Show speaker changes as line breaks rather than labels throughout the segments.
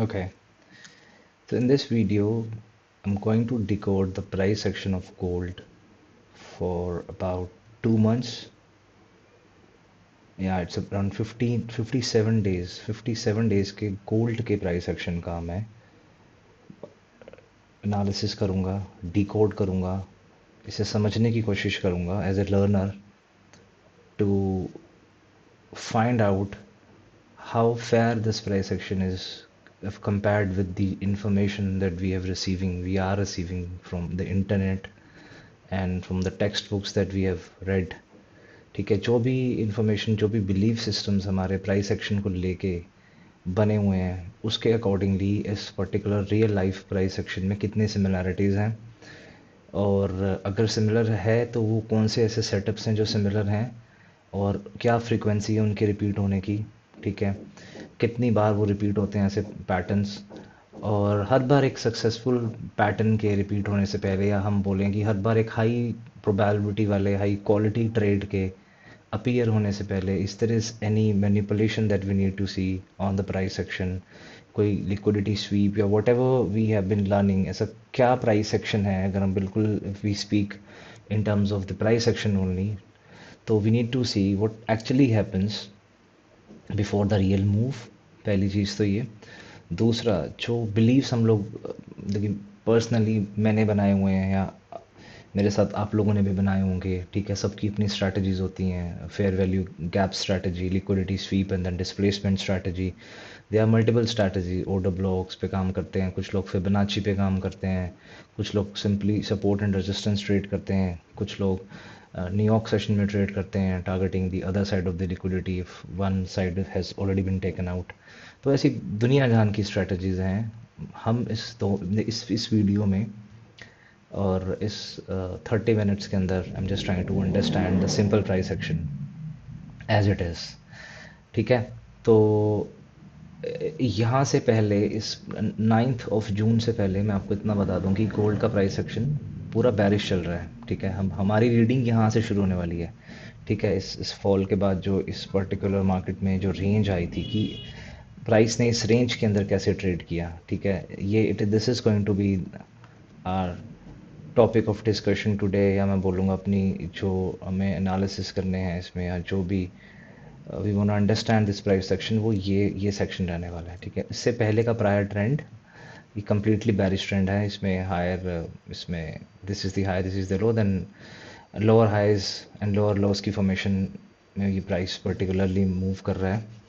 Okay, so in this video, I'm going to decode the price action of gold for about 2 months. Yeah, it's around 57 days. 57 days के gold के price action का मैं analysis करूँगा, decode करूँगा, इसे समझने की कोशिश करूँगा as a learner to find out how fair this price action is if compared with the information that we are receiving from the internet and from the textbooks that we have read. ठीक है, जो भी information, जो भी belief systems हमारे price action को लेके बने हुए हैं, उसके अकॉर्डिंगली इस particular real life price action में कितने सिमिलैरिटीज़ हैं, और अगर सिमिलर है तो वो कौन से ऐसे सेटअप्स हैं जो सिमिलर हैं, और क्या फ्रीक्वेंसी है उनके रिपीट होने की। ठीक है, कितनी बार वो रिपीट होते हैं ऐसे पैटर्न्स, और हर बार एक सक्सेसफुल पैटर्न के रिपीट होने से पहले, या हम बोलें कि हर बार एक हाई प्रोबेबिलिटी वाले हाई क्वालिटी ट्रेड के अपीयर होने से पहले, इस तरह any manipulation that we need to see on the price action, कोई लिक्विडिटी स्वीप या whatever we have been learning, ऐसा क्या प्राइस एक्शन है, अगर हम बिल्कुल if we speak in terms of the price action only, तो we need to see what actually happens before the real move. पहली चीज़ तो ये। दूसरा, जो बिलीव्स हम लोग, देखिए पर्सनली मैंने बनाए हुए हैं, या मेरे साथ आप लोगों ने भी बनाए होंगे, ठीक है, सबकी अपनी स्ट्रैटेजीज होती हैं, fair value gap strategy, liquidity sweep and then displacement strategy. They are multiple strategy. Order blocks पे काम करते हैं कुछ लोग, फिबोनाची पे काम करते हैं कुछ लोग, simply support and resistance trade करते हैं कुछ लोग, न्यूयॉर्क सेशन में ट्रेड करते हैं targeting the other side of the liquidity if one side has already been taken out. तो ऐसी दुनिया जहान की स्ट्रैटेजीज हैं। हम इस वीडियो में और इस 30 मिनट्स के अंदर I am just trying to understand the simple price action as it is. ठीक है, तो यहाँ से पहले, इस 9 जून से पहले मैं आपको इतना बता दूं कि गोल्ड का प्राइस एक्शन पूरा बैरिश चल रहा है। ठीक है, हम हमारी रीडिंग यहाँ से शुरू होने वाली है। ठीक है, इस फॉल के बाद जो इस पर्टिकुलर मार्केट में जो रेंज आई थी कि प्राइस ने इस रेंज के अंदर कैसे ट्रेड किया। ठीक है, ये this is going to be our topic of discussion today, या मैं बोलूँगा अपनी जो हमें एनालिसिस करने हैं इसमें, या जो भी we want to understand this price section, वो ये सेक्शन रहने वाला है। ठीक है, इससे पहले का प्रायर ट्रेंड ये कम्प्लीटली बैरिश ट्रेंड है। इसमें हायर, इसमें this is the high, this is the low, then lower highs and lower lows की फॉर्मेशन में ये प्राइस पर्टिकुलरली मूव कर रहा है।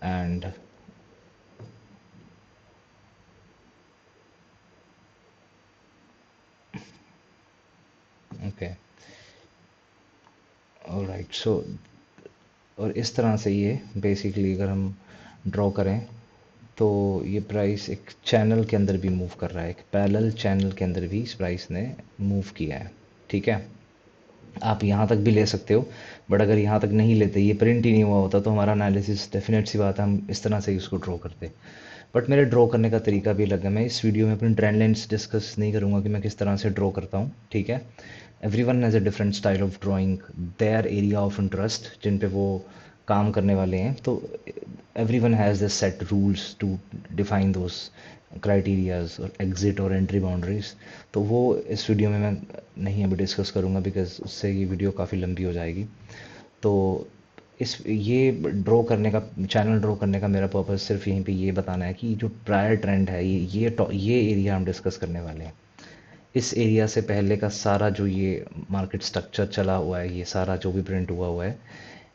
एंड ओके, ऑलराइट, सो और इस तरह से ये बेसिकली अगर हम ड्रॉ करें तो ये प्राइस एक चैनल के अंदर भी मूव कर रहा है, एक पैरेलल चैनल के अंदर भी इस प्राइस ने मूव किया है। ठीक है, आप यहाँ तक भी ले सकते हो, बट अगर यहाँ तक नहीं लेते, ये प्रिंट ही नहीं हुआ होता, तो हमारा एनालिसिस डेफिनेट सी बात है हम इस तरह से ही उसको ड्रॉ करते। बट मेरे ड्रॉ करने का तरीका भी अलग है। मैं इस वीडियो में अपनी ट्रेंड लाइन्स डिस्कस नहीं करूँगा कि मैं किस तरह से ड्रॉ करता हूँ। ठीक है, everyone has a different style of drawing, their area of interest जिन पे वो काम करने वाले हैं। तो everyone has the set rules to define those criterias और एग्जिट और एंट्री बाउंड्रीज। तो वो इस वीडियो में मैं नहीं अभी डिस्कस करूँगा, बिकॉज उससे ये वीडियो काफ़ी लंबी हो जाएगी। तो इस ये ड्रॉ करने का, चैनल ड्रॉ करने का मेरा पर्पस सिर्फ यहीं पे ये बताना है कि जो प्रायर ट्रेंड है, ये एरिया हम डिस्कस करने वाले हैं। इस एरिया से पहले का सारा जो ये मार्केट स्ट्रक्चर चला हुआ है, ये सारा जो भी प्रिंट हुआ हुआ है,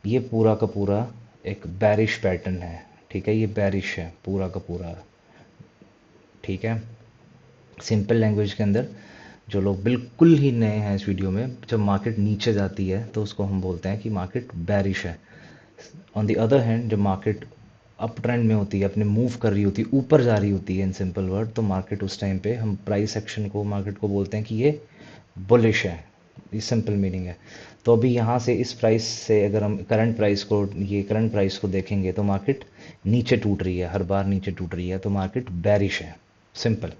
ये पूरा का पूरा एक बैरिश पैटर्न है। ठीक है, ये बैरिश है पूरा का पूरा। ठीक है, सिंपल लैंग्वेज के अंदर, जो लोग बिल्कुल ही नए हैं इस वीडियो में, जब मार्केट नीचे जाती है तो उसको हम बोलते हैं कि मार्केट बैरिश है। ऑन द अदर हैंड, जब मार्केट अप ट्रेंड में होती है, अपने मूव कर रही होती है, ऊपर जा रही होती है इन सिंपल वर्ड, तो मार्केट उस टाइम पे हम प्राइस एक्शन को, मार्केट को बोलते हैं कि ये बुलिश है। ये सिंपल मीनिंग है। तो अभी यहाँ से इस प्राइस से अगर हम करंट प्राइस को, ये करंट प्राइस को देखेंगे तो मार्केट नीचे टूट रही है, हर बार नीचे टूट रही है, तो मार्केट बैरिश है, सिंपल।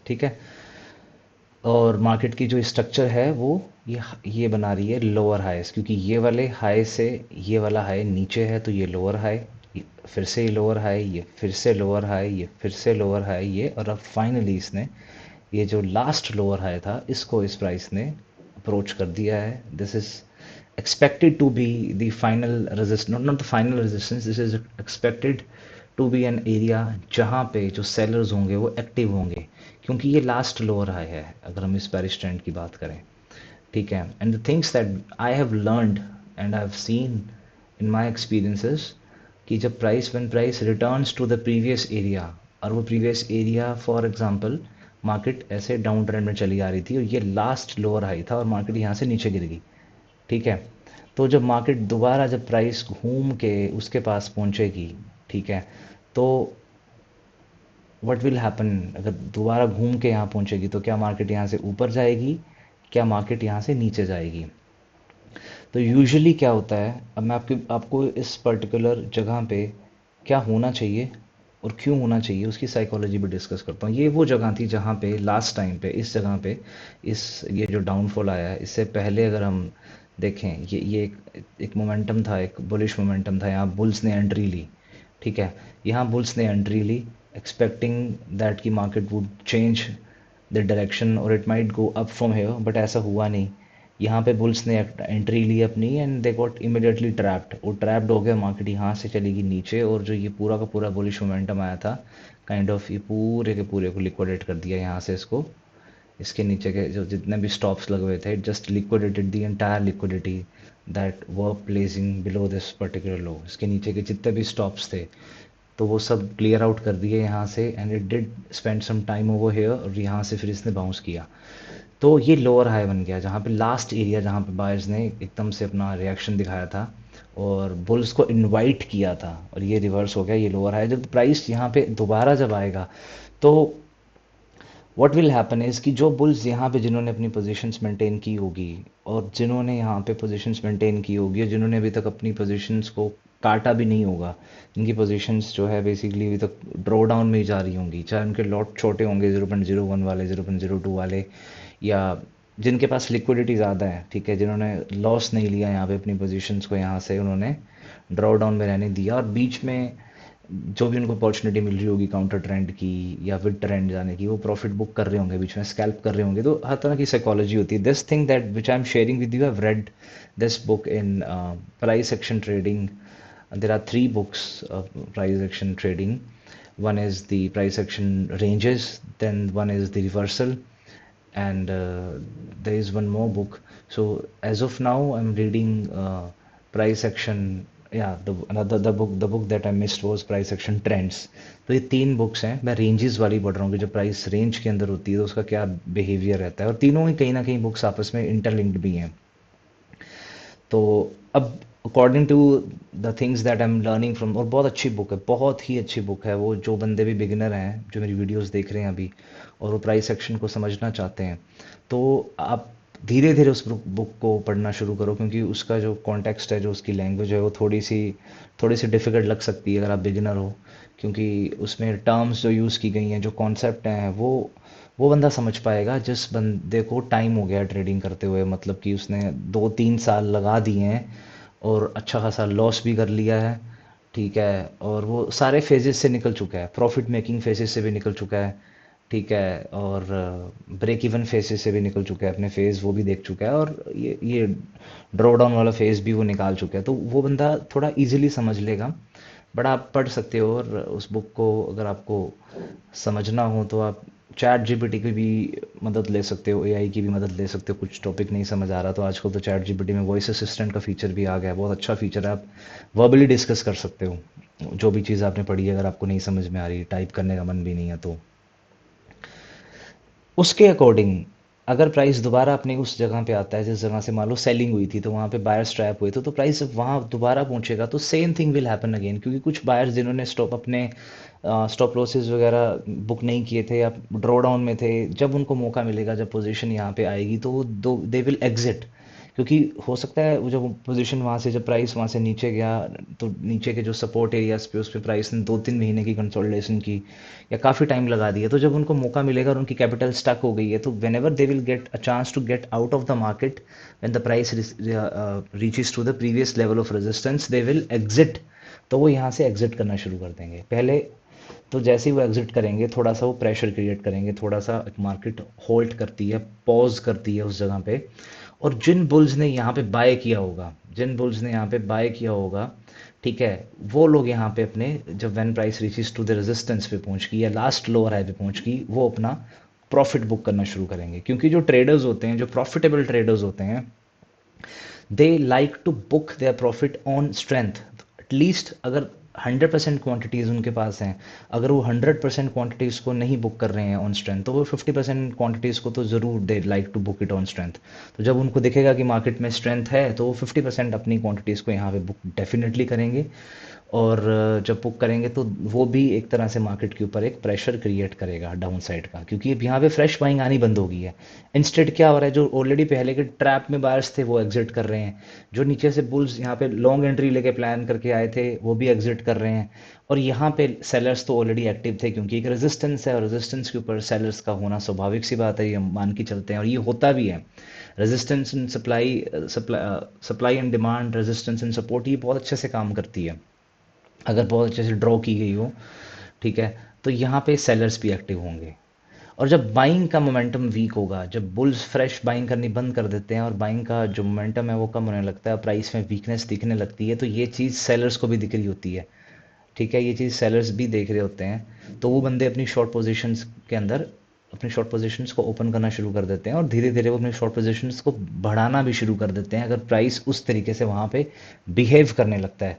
ठीक है, और मार्केट की जो स्ट्रक्चर है वो ये बना रही है लोअर हाईस, क्योंकि ये वाले हाई से ये वाला हाई नीचे है, तो ये लोअर हाई। फिर से लोअर हाई, ये फिर से लोअर हाई, ये फिर से लोअर हाई, ये, और अब फाइनली इसने ये जो लास्ट लोअर हाई था इसको इस प्राइस ने अप्रोच कर दिया है. This is expected to be the final resist, not the final resistance, this is expected to be an area जहाँ पे जो sellers होंगे वो एक्टिव होंगे, क्योंकि ये लास्ट लोअर हाई है अगर हम इस बेरिश ट्रेंड की बात करें. ठीक है. And the things that I have learned and I have seen in my experiences कि जब price returns to the previous area, और वो previous area for example market ऐसे डाउन ट्रेंड में चली आ रही थी और ये लास्ट लोअर हाई था और मार्केट यहाँ से नीचे गिर गई. ठीक है. तो जब मार्केट दोबारा जब प्राइस घूम के उसके पास पहुंचेगी, ठीक है, तो व्हाट विल हैपन, अगर दोबारा घूम के यहाँ पहुंचेगी तो क्या मार्केट यहाँ से ऊपर जाएगी, क्या मार्केट यहाँ से नीचे जाएगी. तो यूजुअली क्या होता है, अब मैं आपको इस पर्टिकुलर जगह पे क्या होना चाहिए और क्यों होना चाहिए उसकी साइकोलॉजी भी डिस्कस करता हूँ. ये वो जगह थी जहाँ पे लास्ट टाइम पे इस जगह पे इस ये जो डाउनफॉल आया है इससे पहले अगर हम देखें, ये एक मोमेंटम था, एक बुलिश मोमेंटम था, यहाँ बुल्स ने एंट्री ली. ठीक है. यहाँ बुल्स ने एंट्री ली एक्सपेक्टिंग दैट कि market would change the direction और it might go up from here, but ऐसा हुआ नहीं. यहाँ पे बुल्स ने एंट्री ली अपनी and they got immediately trapped, वो ट्रैप्ड हो गया, मार्केट यहाँ से चलेगी नीचे और जो ये पूरा का पूरा बुलिश मोमेंटम आया था काइंड ऑफ ये पूरे के पूरे को लिक्विडेट कर दिया यहाँ से. इसको इसके नीचे के जो जितने भी स्टॉप्स लगे हुए थे just liquidated the entire liquidity that were placing below this particular low. इसके नीचे के जितने भी स्टॉप्स थे तो वो सब क्लियर आउट कर दिए यहाँ से and it did spend some time over here और यहाँ से फिर इसने बाउंस किया. तो ये लोअर हाई बन गया जहाँ पे लास्ट एरिया जहाँ पे बायर्स ने एकदम से अपना रिएक्शन दिखाया था और बुल्स को इनवाइट किया था और ये रिवर्स हो गया, ये लोअर हाई. जब प्राइस यहाँ पे दोबारा जब आएगा तो व्हाट विल हैपन इज़ कि जो बुल्स यहाँ पे जिन्होंने अपनी पोजीशंस मेंटेन की होगी और जिन्होंने यहाँ पे पोजीशंस मेंटेन की होगी और जिन्होंने अभी तक अपनी पोजीशंस को काटा भी नहीं होगा, इनकी पोजीशंस जो है बेसिकली अभी तक ड्रॉ डाउन में ही जा रही होंगी, चाहे उनके लॉट छोटे होंगे 0.01 वाले, 0.02 वाले, या जिनके पास लिक्विडिटी ज़्यादा है. ठीक है. जिन्होंने लॉस नहीं लिया यहाँ पे अपनी पोजीशंस को, यहाँ से उन्होंने ड्रॉ डाउन में रहने दिया और बीच में जो भी उनको अपॉर्चुनिटी मिल रही होगी काउंटर ट्रेंड की या विद ट्रेंड जाने की, वो प्रॉफिट बुक कर रहे होंगे, बीच में स्कैल्प कर रहे होंगे. तो हर तरह की साइकोलॉजी होती है. This thing that which I am sharing with you, have read this book in price action trading. There are 3 books of price action trading. One is the price action ranges, then one is the reversal, and there is one more book. So as of now I'm reading price action. Yeah, the book that I missed was price action trends. तो ये 3 books हैं. मैं ranges वाली पढ़ रहा हूँ कि जब प्राइस रेंज के अंदर होती है तो उसका क्या बिहेवियर रहता है, और तीनों ही कहीं ना कहीं बुक्स आपस में इंटरलिंक्ड भी हैं. तो अब according to the things that I am learning from, और बहुत अच्छी बुक है, बहुत ही अच्छी बुक है वो, जो बंदे भी बिगिनर हैं जो मेरी वीडियोस देख रहे हैं अभी और वो प्राइस एक्शन को समझना चाहते हैं, तो आप धीरे धीरे उस बुक को पढ़ना शुरू करो, क्योंकि उसका जो कॉन्टेक्स्ट है, जो उसकी लैंग्वेज है, वो थोड़ी सी डिफ़िकल्ट लग सकती है अगर आप बिगिनर हो, क्योंकि उसमें टर्म्स जो यूज़ की गई हैं, जो कॉन्सेप्ट हैं, वो बंदा समझ पाएगा जिस बंदे को टाइम हो गया ट्रेडिंग करते हुए, मतलब कि उसने 2-3 साल लगा दिए हैं और अच्छा खासा लॉस भी कर लिया है. ठीक है. और वो सारे फेजेस से निकल चुका है, प्रॉफिट मेकिंग फेजेस से भी निकल चुका है. ठीक है. और ब्रेक इवन फेजेस से भी निकल चुका है, अपने फेज वो भी देख चुका है, और ये ड्रॉ डाउन वाला फेज भी वो निकाल चुका है. तो वो बंदा थोड़ा इजीली समझ लेगा. बट आप पढ़ सकते हो, और उस बुक को अगर आपको समझना हो तो आप चैट जीपीटी की भी मदद ले सकते हो, एआई की भी मदद ले सकते हो. कुछ टॉपिक नहीं समझ आ रहा तो आजकल तो चैट जीपीटी में वॉइस असिस्टेंट का फीचर भी आ गया है, बहुत अच्छा फीचर है. आप वर्बली डिस्कस कर सकते हो जो भी चीज़ आपने पढ़ी है, अगर आपको नहीं समझ में आ रही, टाइप करने का मन भी नहीं है, तो उसके अकॉर्डिंग अगर प्राइस दोबारा अपने उस जगह पे आता है जिस जगह से मान लो सेलिंग हुई थी, तो वहाँ पे बायर्स ट्रैप हुए थे, तो प्राइस जब वहाँ दोबारा पहुँचेगा तो same thing will happen again, क्योंकि कुछ बायर्स जिन्होंने अपने स्टॉप लॉसेस वगैरह बुक नहीं किए थे या ड्रॉ डाउन में थे, जब उनको मौका मिलेगा, जब पोजीशन यहाँ पे आएगी, तो वो दे विल एग्जिट. क्योंकि हो सकता है वो जब पोजीशन वहाँ से, जब प्राइस वहाँ से नीचे गया, तो नीचे के जो सपोर्ट एरियाज पे उस पे प्राइस ने 2-3 महीने की कंसोलिडेशन की या काफ़ी टाइम लगा दिया. तो जब उनको मौका मिलेगा और उनकी कैपिटल स्टक हो गई है, तो whenever they will get a chance to get out of the market when the price reaches to the previous level of resistance, they will exit. तो वो यहाँ से एग्जिट करना शुरू कर देंगे पहले। तो जैसे ही वो एग्जिट करेंगे थोड़ा सा वो प्रेशर क्रिएट करेंगे, थोड़ा सा मार्केट होल्ड करती है, पॉज करती है उस जगह पे। और जिन बुल्स ने यहाँ पे बाय किया होगा, जिन बुल्स ने यहाँ पे बाय किया होगा, ठीक है, वो लोग यहाँ पे अपने, जब when price reaches to the resistance पे पहुंच गई या लास्ट लोअर हाई पे पहुंच गई, वो अपना प्रॉफिट बुक करना शुरू करेंगे। क्योंकि जो ट्रेडर्स होते हैं, जो प्रॉफिटेबल ट्रेडर्स होते हैं, they like to book their profit on strength. At least अगर 100% क्वांटिटीज़ उनके पास हैं, अगर वो 100% क्वांटिटीज़ को नहीं बुक कर रहे हैं ऑन स्ट्रेंथ, तो वो 50% क्वांटिटीज़ को तो ज़रूर they like to book it on strength. तो जब उनको दिखेगा कि मार्केट में स्ट्रेंथ है, तो वो 50% अपनी क्वांटिटीज़ को यहाँ पे बुक डेफिनेटली करेंगे। और जब बुक करेंगे तो वो भी एक तरह से मार्केट के ऊपर एक प्रेशर क्रिएट करेगा डाउन साइड का, क्योंकि अब यहाँ पे फ्रेश बाइंग आनी बंद हो गई है। इंस्टेड क्या हो रहा है, जो ऑलरेडी पहले के ट्रैप में बायर्स थे वो एग्जिट कर रहे हैं, जो नीचे से बुल्स यहाँ पे लॉन्ग एंट्री लेके प्लान करके आए थे वो भी एग्जिट कर रहे हैं। और यहाँ पे सेलर्स तो ऑलरेडी एक्टिव थे, क्योंकि एक रेजिस्टेंस है और रेजिस्टेंस के ऊपर सेलर्स का होना स्वाभाविक सी बात है, ये हम मान के चलते हैं और ये होता भी है। Resistance in supply and demand, resistance in support, ये बहुत अच्छे से काम करती है अगर बहुत अच्छे से ड्रॉ की गई हो, ठीक है। तो यहाँ पे सेलर्स भी एक्टिव होंगे। और जब बाइंग का मोमेंटम वीक होगा, जब बुल्स फ्रेश बाइंग करनी बंद कर देते हैं और बाइंग का जो मोमेंटम है वो कम होने लगता है, प्राइस में वीकनेस दिखने लगती है, तो ये चीज़ सेलर्स को भी दिख रही होती है, ठीक है, ये चीज़ सेलर्स भी देख रहे होते हैं। तो वो बंदे अपनी शॉर्ट पोजीशंस के अंदर अपनी शॉर्ट पोजीशंस को ओपन करना शुरू कर देते हैं और धीरे धीरे वो अपनी शॉर्ट पोजीशंस को बढ़ाना भी शुरू कर देते हैं, अगर प्राइस उस तरीके से वहाँ पे बिहेव करने लगता है।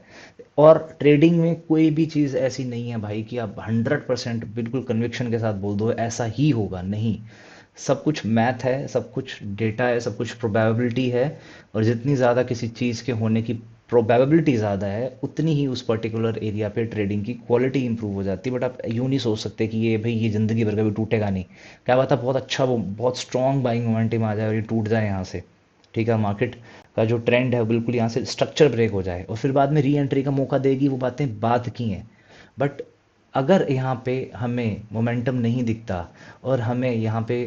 और ट्रेडिंग में कोई भी चीज़ ऐसी नहीं है भाई कि आप 100% बिल्कुल कन्विक्शन के साथ बोल दो ऐसा ही होगा, नहीं। सब कुछ मैथ है, सब कुछ डेटा है, सब कुछ प्रोबेबिलिटी है। और जितनी ज़्यादा किसी चीज़ के होने की प्रोबेबिलिटी ज़्यादा है, उतनी ही उस पर्टिकुलर एरिया पे ट्रेडिंग की क्वालिटी इंप्रूव हो जाती है। बट आप यूँ नहीं सोच सकते कि ये भाई ये ज़िंदगी भर कभी टूटेगा नहीं। क्या बात है, बहुत अच्छा, वो बहुत स्ट्रॉन्ग बाइंग मोमेंटम आ जाए और ये टूट जाए यहाँ से, ठीक है, मार्केट का जो ट्रेंड है वो बिल्कुल यहाँ से स्ट्रक्चर ब्रेक हो जाए और फिर बाद में री एंट्री का मौका देगी, वो बातें बाद की हैं। बट अगर यहाँ पे हमें मोमेंटम नहीं दिखता और हमें यहाँ पे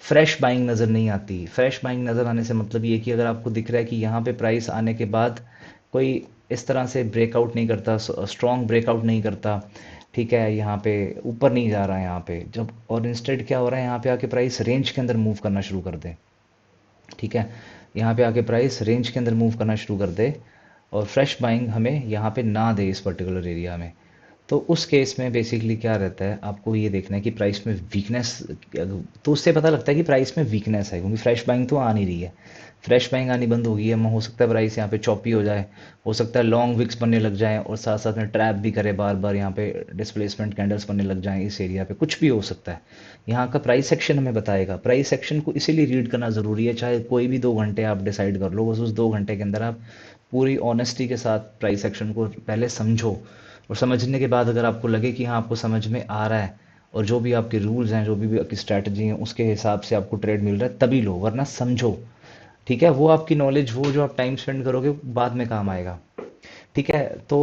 फ्रेश बाइंग नज़र नहीं आती, फ्रेश बाइंग नज़र आने से मतलब ये कि अगर आपको दिख रहा है कि यहाँ पे प्राइस आने के बाद कोई इस तरह से ब्रेकआउट नहीं करता, स्ट्रॉन्ग ब्रेकआउट नहीं करता, ठीक है, यहाँ पे ऊपर नहीं जा रहा है यहाँ पे जब, और इंस्टेड क्या हो रहा है, यहाँ पे आके प्राइस रेंज के अंदर मूव करना शुरू कर दे, ठीक है, यहाँ पे आके प्राइस रेंज के अंदर मूव करना शुरू कर दे और फ्रेश बाइंग हमें यहाँ पे ना दे इस पर्टिकुलर एरिया में, तो उस केस में बेसिकली क्या रहता है, आपको ये देखना है कि प्राइस में वीकनेस, तो उससे पता लगता है कि प्राइस में वीकनेस है, क्योंकि फ्रेश बाइंग तो आ नहीं रही है। फ्रेश बाइंग आनी बंद हो गई है, हो सकता है प्राइस यहाँ पे चॉपी हो जाए, हो सकता है लॉन्ग विक्स बनने लग जाए और साथ साथ में ट्रैप भी करे बार बार, यहाँ पे डिस्प्लेसमेंट कैंडल्स बनने लग जाएं इस एरिया पे, कुछ भी हो सकता है। यहाँ का प्राइस सेक्शन हमें बताएगा, प्राइस सेक्शन को इसीलिए रीड करना ज़रूरी है, चाहे कोई भी 2 घंटे आप डिसाइड कर लो, बस उस 2 घंटे के अंदर आप पूरी ऑनेस्टी के साथ प्राइस सेक्शन को पहले समझो। और समझने के बाद अगर आपको लगे कि हाँ आपको समझ में आ रहा है और जो भी आपके रूल्स हैं, जो भी आपकी स्ट्रैटेजी है, उसके हिसाब से आपको ट्रेड मिल रहा है, तभी लो, वरना समझो, ठीक है। वो आपकी नॉलेज, वो जो आप टाइम स्पेंड करोगे बाद में काम आएगा, ठीक है। तो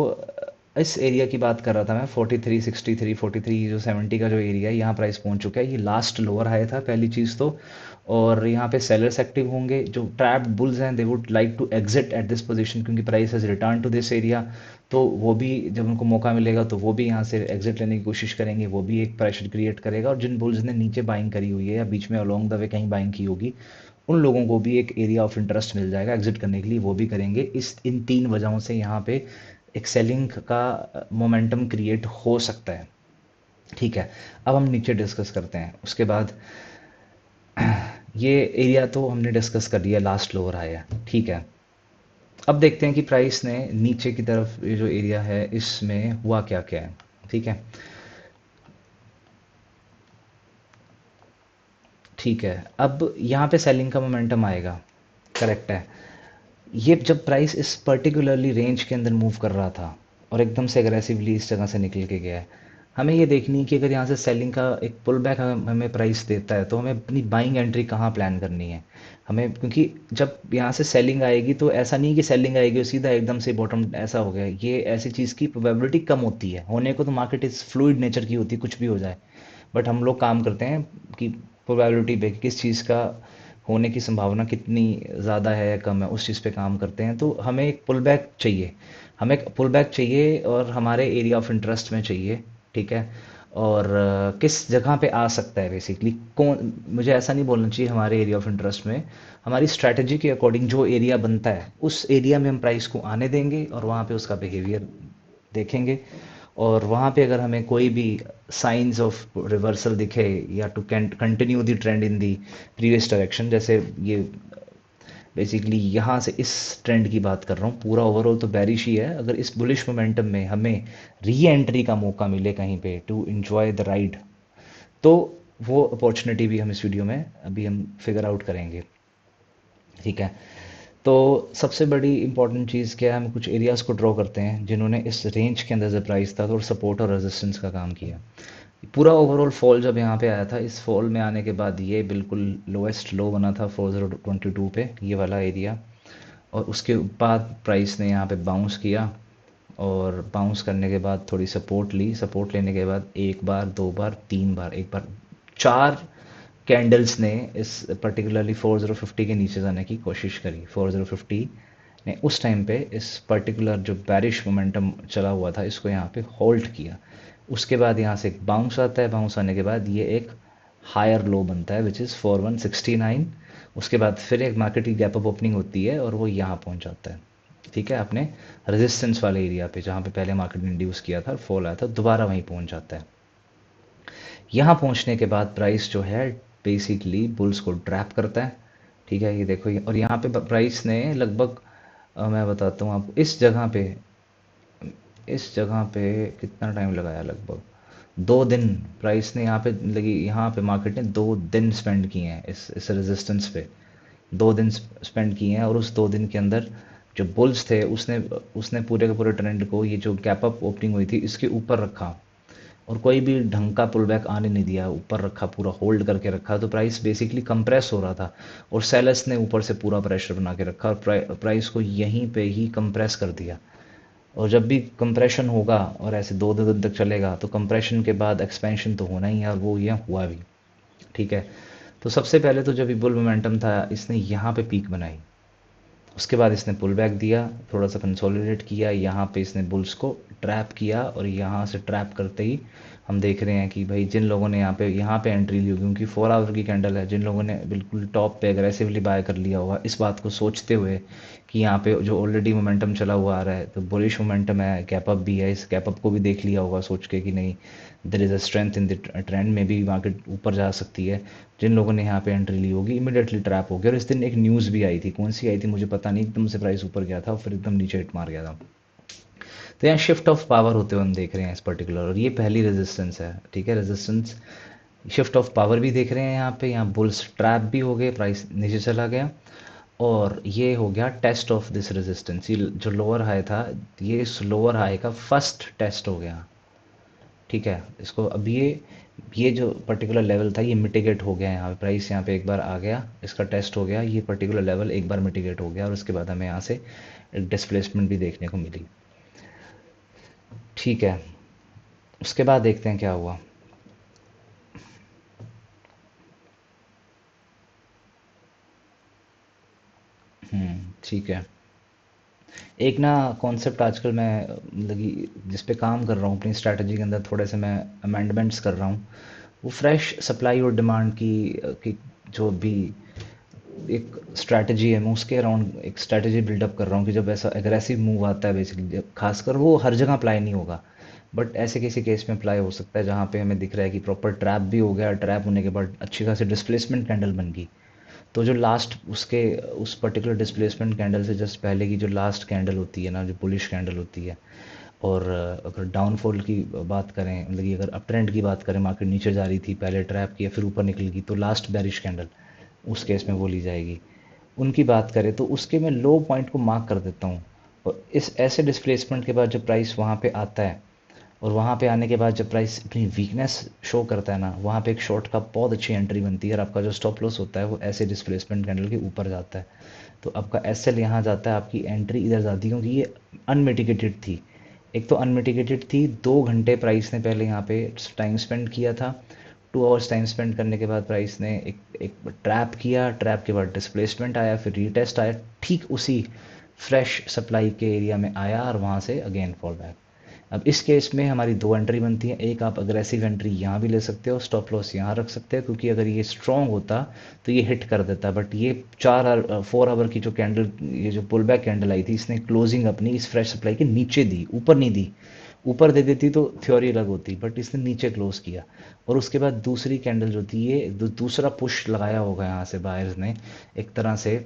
इस एरिया की बात कर रहा था मैं, 4363, 43 जो 70 का जो एरिया है, यहाँ प्राइस पहुंच चुका है, ये लास्ट लोअर हाई था पहली चीज़ तो। और यहाँ पे सेलर्स एक्टिव होंगे, जो ट्रैप्ड बुल्स हैं they would like to exit at this position, क्योंकि price has return to this area. तो वो भी जब उनको मौका मिलेगा तो वो भी यहाँ से एग्जिट लेने की कोशिश करेंगे, वो भी एक प्रेशर क्रिएट करेगा। और जिन बुल्स ने नीचे बाइंग करी हुई है या बीच में अलोंग द वे कहीं बाइंग की होगी, उन लोगों को भी एक एरिया ऑफ इंटरेस्ट मिल जाएगा एग्जिट करने के लिए, वो भी करेंगे। इस इन 3 वजहों से यहाँ पे एक सेलिंग का मोमेंटम क्रिएट हो सकता है, ठीक है। अब हम नीचे डिस्कस करते हैं उसके बाद। ये एरिया तो हमने डिस्कस कर लिया, लास्ट लोअर हाई है, ठीक है। अब देखते हैं कि प्राइस ने नीचे की तरफ ये जो एरिया है इसमें हुआ क्या क्या है, ठीक है, ठीक है। अब यहाँ पे सेलिंग का मोमेंटम आएगा, करेक्ट है। ये जब प्राइस इस पर्टिकुलरली रेंज के अंदर मूव कर रहा था और एकदम से एग्रेसिवली इस जगह से निकल के गया है, हमें ये देखनी है कि अगर यहाँ से सेलिंग का एक पुल बैक हमें प्राइस देता है, तो हमें अपनी बाइंग एंट्री कहाँ प्लान करनी है हमें, क्योंकि जब यहाँ से सेलिंग आएगी तो ऐसा नहीं कि सेलिंग आएगी और सीधा एकदम से बॉटम ऐसा हो गया, ये ऐसी चीज़ की प्रोबेबिलिटी कम होती है होने को, तो मार्केट इस फ्लूइड नेचर की होती है, कुछ भी हो जाए। बट हम लोग काम करते हैं कि प्रोबेबिलिटी पे, किस चीज़ का होने की संभावना कितनी ज़्यादा है या कम है, उस चीज़ पे काम करते हैं। तो हमें एक पुल बैक चाहिए, हमें पुल बैक चाहिए और हमारे एरिया ऑफ इंटरेस्ट में चाहिए, ठीक है। और किस जगह पे आ सकता है बेसिकली, कौन, मुझे ऐसा नहीं बोलना चाहिए हमारे एरिया ऑफ इंटरेस्ट में, हमारी स्ट्रैटेजी के अकॉर्डिंग जो एरिया बनता है उस एरिया में हम प्राइस को आने देंगे और वहाँ पे उसका बिहेवियर देखेंगे। और वहाँ पे अगर हमें कोई भी साइंस ऑफ रिवर्सल दिखे या to continue the trend in the previous direction, जैसे ये बेसिकली यहाँ से इस ट्रेंड की बात कर रहा हूँ, पूरा ओवरऑल तो बेरिश ही है, अगर इस बुलिश मोमेंटम में हमें री एंट्री का मौका मिले कहीं पे टू एंजॉय द राइड, तो वो अपॉर्चुनिटी भी हम इस वीडियो में अभी हम फिगर आउट करेंगे, ठीक है। तो सबसे बड़ी इंपॉर्टेंट चीज़ क्या है, हम कुछ एरियाज़ को ड्रॉ करते हैं जिन्होंने इस रेंज के अंदर जो प्राइस था तो सपोर्ट और रेजिस्टेंस का काम किया। पूरा ओवरऑल फॉल जब यहाँ पे आया था, इस फॉल में आने के बाद ये बिल्कुल लोएस्ट लो बना था 4022 पे, ये वाला एरिया। और उसके बाद प्राइस ने यहाँ पे बाउंस किया और बाउंस करने के बाद थोड़ी सपोर्ट ली, सपोर्ट लेने के बाद एक बार, दो बार, तीन बार, एक बार, चार कैंडल्स ने इस पर्टिकुलरली 4050 के नीचे जाने की कोशिश करी। 4050 ने उस टाइम पे इस पर्टिकुलर जो बैरिश मोमेंटम चला हुआ था इसको यहाँ पे होल्ड किया। उसके बाद यहाँ से एक बाउंस आता है, बाउंस आने के बाद ये एक हायर लो बनता है विच इज़ 4169। उसके बाद फिर एक मार्केट की गैप अप ओपनिंग होती है और वो यहाँ पहुँच जाता है, ठीक है, अपने रेजिस्टेंस वाले एरिया पे जहाँ पे पहले मार्केट ने इंड्यूस किया था और फॉल आया था, दोबारा वहीं पहुँच जाता है। यहाँ पहुँचने के बाद प्राइस जो है बेसिकली बुल्स को ट्रैप करता है, ठीक है, ये देखो और यहाँ पे प्राइस ने लगभग मैं बताता हूँ आपको, इस जगह पे कितना टाइम लगाया, लगभग 2 दिन प्राइस ने यहाँ पे लगी, यहाँ पे मार्केट ने 2 दिन स्पेंड किए हैं इस रेजिस्टेंस पे, 2 दिन स्पेंड किए हैं। और उस 2 दिन के अंदर जो बुल्स थे उसने उसने पूरे के पूरे ट्रेंड को, ये जो गैप अप ओपनिंग हुई थी इसके ऊपर रखा और कोई भी ढंग का पुल बैक आने नहीं दिया, ऊपर रखा, पूरा होल्ड करके रखा। तो प्राइस बेसिकली कंप्रेस हो रहा था और सेलर्स ने ऊपर से पूरा प्रेशर बना के रखा और प्राइस को यहीं पे ही कंप्रेस कर दिया। और जब भी कंप्रेशन होगा और ऐसे 2 2 दिन तक चलेगा तो कंप्रेशन के बाद एक्सपेंशन तो होना ही है और वो ये हुआ भी, ठीक है। तो सबसे पहले तो जब ये बुल मोमेंटम था इसने यहाँ पे पीक बनाई, उसके बाद इसने पुल बैक दिया, थोड़ा सा कंसोलिडेट किया, यहाँ पे इसने बुल्स को ट्रैप किया और यहाँ से ट्रैप करते ही हम देख रहे हैं कि भाई जिन लोगों ने यहाँ पे एंट्री ली होगी, क्योंकि 4 आवर की कैंडल है, जिन लोगों ने बिल्कुल टॉप पे एग्रेसिवली बाय कर लिया होगा इस बात को सोचते हुए कि यहाँ पे जो ऑलरेडी मोमेंटम चला हुआ आ रहा है तो बुलिश मोमेंटम है, गैप अप भी है, इस गैप अप को भी देख लिया होगा सोच के कि नहीं there is a strength in the trend में भी, मार्केट ऊपर जा सकती है। जिन लोगों ने यहाँ पे एंट्री ली होगी इमीडिएटली ट्रैप हो गया। और इस दिन एक न्यूज़ भी आई थी, कौन सी आई थी मुझे पता नहीं, एकदम से प्राइस ऊपर गया था और फिर एकदम नीचे हिट मार गया था। तो यहाँ शिफ्ट ऑफ पावर होते हुए हम देख रहे हैं इस पर्टिकुलर, और ये पहली रेजिस्टेंस है, ठीक है, रेजिस्टेंस शिफ्ट ऑफ पावर भी देख रहे हैं यहाँ पे, यहाँ बुल्स ट्रैप भी हो गए, प्राइस नीचे चला गया और ये हो गया टेस्ट ऑफ दिस रेजिस्टेंस। ये जो लोअर हाई था ये इस लोअर हाई का फर्स्ट टेस्ट हो गया, ठीक है। इसको अब ये जो पर्टिकुलर लेवल था ये मिटिगेट हो गया, यहाँ पे प्राइस यहाँ पे एक बार आ गया, इसका टेस्ट हो गया, ये पर्टिकुलर लेवल एक बार मिटिगेट हो गया और उसके बाद हमें यहाँ से एक डिस्प्लेसमेंट भी देखने को मिली, ठीक है। उसके बाद देखते हैं क्या हुआ। ठीक है। एक ना कॉन्सेप्ट आजकल मैं लगी जिस पे काम कर रहा हूँ अपनी स्ट्रैटेजी के अंदर, थोड़े से मैं अमेंडमेंट्स कर रहा हूँ, वो फ्रेश सप्लाई और डिमांड की जो भी एक स्ट्रैटेजी है मैं उसके अराउंड एक स्ट्रैटेजी बिल्डअप कर रहा हूँ कि जब ऐसा एग्रेसिव मूव आता है बेसिकली, खासकर वो हर जगह अप्लाई नहीं होगा बट ऐसे किसी केस में अप्लाई हो सकता है जहाँ पे हमें दिख रहा है कि प्रॉपर ट्रैप भी हो गया, ट्रैप होने के बाद अच्छी खासी डिस्प्लेसमेंट कैंडल बन गई। तो जो लास्ट उसके उस पर्टिकुलर डिस्प्लेसमेंट कैंडल से जस्ट पहले की जो लास्ट कैंडल होती है ना, जो बुलिश कैंडल होती है, और अगर डाउनफॉल की बात करें, मतलब कि अगर अप ट्रेंड की बात करें, मार्केट नीचे जा रही थी, पहले ट्रैप किया फिर ऊपर निकल गई, तो लास्ट बेरिश कैंडल उस केस में वो ली जाएगी। उनकी बात करें तो उसके मैं लो पॉइंट को मार्क कर देता हूँ और इस ऐसे डिस्प्लेसमेंट के बाद जब प्राइस वहाँ पे आता है और वहाँ पे आने के बाद जब प्राइस अपनी वीकनेस शो करता है ना, वहाँ पे एक शॉर्ट का बहुत अच्छी एंट्री बनती है और आपका जो स्टॉप लॉस होता है वो ऐसे डिस्प्लेसमेंट कैंडल के ऊपर जाता है। तो आपका एस एल यहाँ जाता है, आपकी एंट्री इधर जाती है क्योंकि ये अनमिटिगेटेड थी। एक तो अनमिटिगेटेड थी, 2 घंटे प्राइस ने पहले यहाँ पे टाइम स्पेंड किया था, 2 आवर्स टाइम स्पेंड करने के बाद प्राइस ने एक ट्रैप किया, ट्रैप के बाद डिस्प्लेसमेंट आया, फिर रीटेस्ट आया, ठीक उसी फ्रेश सप्लाई के एरिया में आया और वहाँ से अगेन फॉल बैक। अब इस केस में हमारी दो एंट्री बनती है, एक आप अग्रेसिव एंट्री यहाँ भी ले सकते हो, स्टॉप लॉस यहाँ रख सकते हो, क्योंकि अगर ये स्ट्रॉन्ग होता तो ये हिट कर देता, बट ये 4 आवर की जो कैंडल, ये जो पुल बैक कैंडल आई थी, इसने क्लोजिंग अपनी इस फ्रेश सप्लाई के नीचे दी, ऊपर नहीं दी। ऊपर दे देती तो थ्योरी अलग होती, बट इसने नीचे क्लोज किया। और उसके बाद दूसरी कैंडल जो थी, ये दूसरा पुश लगाया होगा यहाँ से बायर्स ने, एक तरह से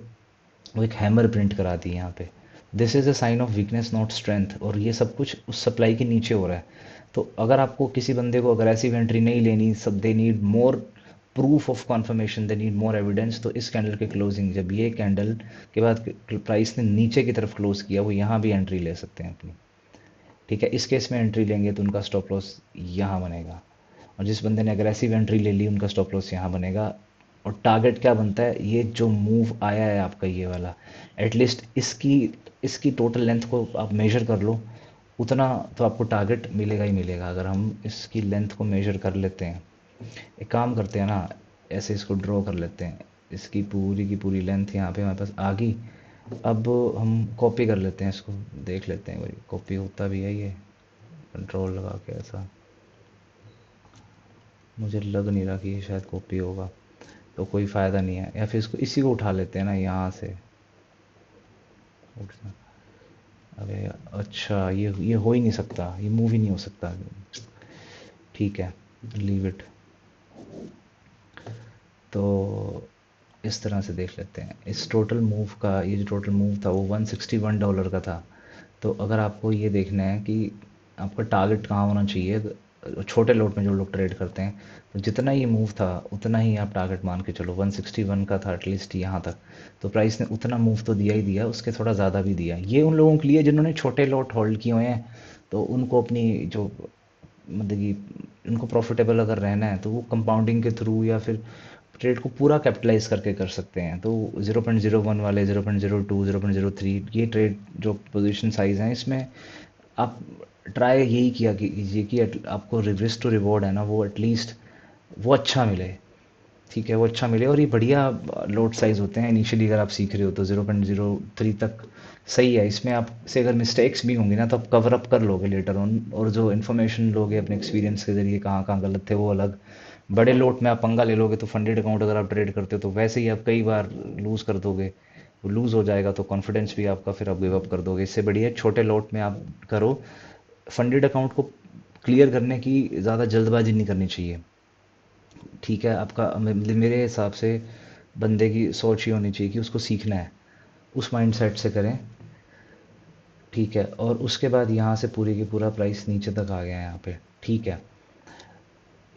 वो एक हैमर प्रिंट करा दी यहाँ पे। This is a sign of weakness not strength, और ये सब कुछ उस सप्लाई के नीचे हो रहा है। तो अगर आपको किसी बंदे को अग्रेसिव एंट्री नहीं लेनी, सब they need more proof of conformation, they need more evidence, तो इस कैंडल के क्लोजिंग, जब ये कैंडल के बाद प्राइस ने नीचे की तरफ क्लोज किया, वो यहाँ भी एंट्री ले सकते हैं अपनी। ठीक है, इस केस में एंट्री लेंगे तो उनका स्टॉप लॉस यहाँ बनेगा, और जिस बंदे ने अग्रेसिव एंट्री ले ली उनका स्टॉप लॉस यहाँ बनेगा। और टारगेट क्या बनता है, ये जो मूव आया है आपका ये वाला, एटलीस्ट इसकी इसकी टोटल लेंथ को आप मेजर कर लो, उतना तो आपको टारगेट मिलेगा ही मिलेगा। अगर हम इसकी लेंथ को मेजर कर लेते हैं, एक काम करते हैं ना, ऐसे इसको ड्रॉ कर लेते हैं, इसकी पूरी की पूरी लेंथ यहाँ पे हमारे पास आ गई। अब हम कॉपी कर लेते हैं इसको, देख लेते हैं भाई कॉपी होता भी है ये, कंट्रोल लगा के ऐसा, मुझे लग नहीं रहा कि ये शायद कॉपी होगा, तो कोई फ़ायदा नहीं है। या फिर इसको इसी को उठा लेते हैं ना यहाँ से, उठना, अरे अच्छा, ये हो ही नहीं सकता, ये मूव ही नहीं हो सकता। ठीक है, लीव इट। तो इस तरह से देख लेते हैं इस टोटल मूव का, ये जो टोटल मूव था वो $161 का था। तो अगर आपको ये देखना है कि आपका टारगेट कहाँ होना चाहिए, छोटे लोट में जो लोग ट्रेड करते हैं, तो जितना ये मूव था उतना ही आप टारगेट मान के चलो, 161 का था एटलीस्ट यहाँ तक। तो प्राइस ने उतना मूव तो दिया ही दिया, उसके थोड़ा ज़्यादा भी दिया। ये उन लोगों के लिए जिन्होंने छोटे लोट होल्ड किए हुए हैं, तो उनको अपनी जो, मतलब कि उनको प्रॉफिटेबल अगर रहना है तो वो कंपाउंडिंग के थ्रू या फिर ट्रेड को पूरा कैपिटलाइज करके कर सकते हैं। तो 0.01 वाले, 0.02, 0.03, ये ट्रेड जो पोजीशन साइज हैं, इसमें आप ट्राई यही किया कीजिए कि आपको रिस्क टू रिवॉर्ड है ना, वो एटलीस्ट वो अच्छा मिले। ठीक है, वो अच्छा मिले, और ये बढ़िया लोड साइज होते हैं इनिशियली, अगर आप सीख रहे हो तो 0.03 तक सही है। इसमें आपसे अगर मिस्टेक्स भी होंगी ना तो आप कवर अप कर लोगे लेटर ऑन, और जो इन्फॉर्मेशन लोगे अपने एक्सपीरियंस के ज़रिए कहाँ कहाँ गलत थे वो अलग। बड़े लोट में आप पंगा ले लोगे तो फंडेड अकाउंट अगर आप ट्रेड करते हो तो वैसे ही आप कई बार लूज़ कर दोगे, लूज़ हो जाएगा तो कॉन्फिडेंस भी आपका, फिर आप गिव अप कर दोगे। इससे बढ़िया छोटे लोट में आप करो। फंडेड अकाउंट को क्लियर करने की ज़्यादा जल्दबाजी नहीं करनी चाहिए। ठीक है, आपका मतलब मेरे हिसाब से बंदे की सोच ही होनी चाहिए कि उसको सीखना है, उस माइंडसेट से करें। ठीक है, और उसके बाद यहाँ से पूरी की पूरा प्राइस नीचे तक आ गया है यहाँ पे। ठीक है,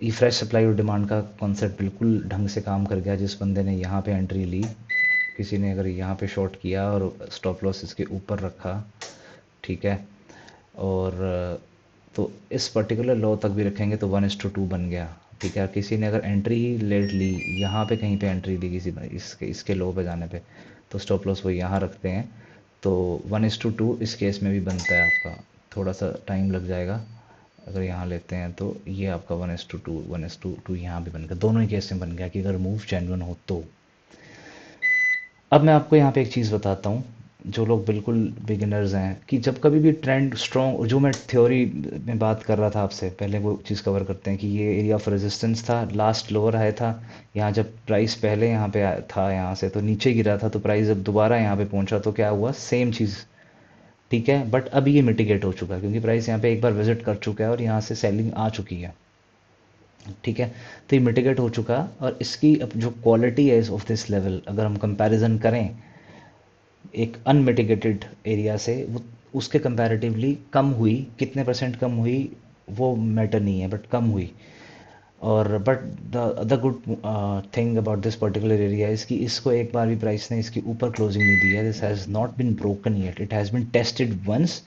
ये फ्रेश सप्लाई और डिमांड का कॉन्सेप्ट बिल्कुल ढंग से काम कर गया। जिस बंदे ने यहाँ पे एंट्री ली, किसी ने अगर यहाँ पे शॉर्ट किया और स्टॉप लॉस इसके ऊपर रखा, ठीक है, और तो इस पर्टिकुलर लो तक भी रखेंगे तो 1:2 बन गया। ठीक है, किसी ने अगर एंट्री ही लेट ली, यहाँ पे कहीं पे एंट्री ली किसी इसके लो पे जाने पे, तो स्टॉप लॉस वो यहाँ रखते हैं। तो 1:2 इस केस में भी बनता है आपका, थोड़ा सा टाइम लग जाएगा। अगर यहाँ लेते हैं तो ये आपका 1:2 यहाँ भी बन गया, दोनों ही केस में बन गया कि अगर मूव जेन्युइन हो तो। अब मैं आपको यहाँ पे एक चीज़ बताता हूँ, जो लोग बिल्कुल बिगिनर्स हैं, कि जब कभी भी ट्रेंड स्ट्रॉन्ग, जो मैं थ्योरी में बात कर रहा था आपसे पहले, वो चीज़ कवर करते हैं कि ये एरिया ऑफ रेजिस्टेंस था, लास्ट लोअर हाई था यहाँ, जब प्राइस पहले यहाँ पे था, यहाँ से तो नीचे गिरा था, तो प्राइस जब दोबारा यहाँ पे पहुंचा तो क्या हुआ, सेम चीज़। ठीक है, बट अभी ये मिटिगेट हो चुका है, क्योंकि प्राइस यहाँ पे एक बार विजिट कर चुका है और यहाँ से सेलिंग आ चुकी है। ठीक है, तो ये मिटिगेट हो चुका, और इसकी अब जो क्वालिटी है ऑफ दिस लेवल, अगर हम कंपैरिजन करें एक अनमिटिगेटेड एरिया से, वो उसके कंपैरेटिवली कम हुई, कितने परसेंट कम हुई वो मैटर नहीं है, बट कम हुई। और but the other good thing about this particular area is कि इसको एक बार भी प्राइस ने इसके ऊपर क्लोजिंग नहीं दी है, this has not been broken yet, it has been tested once.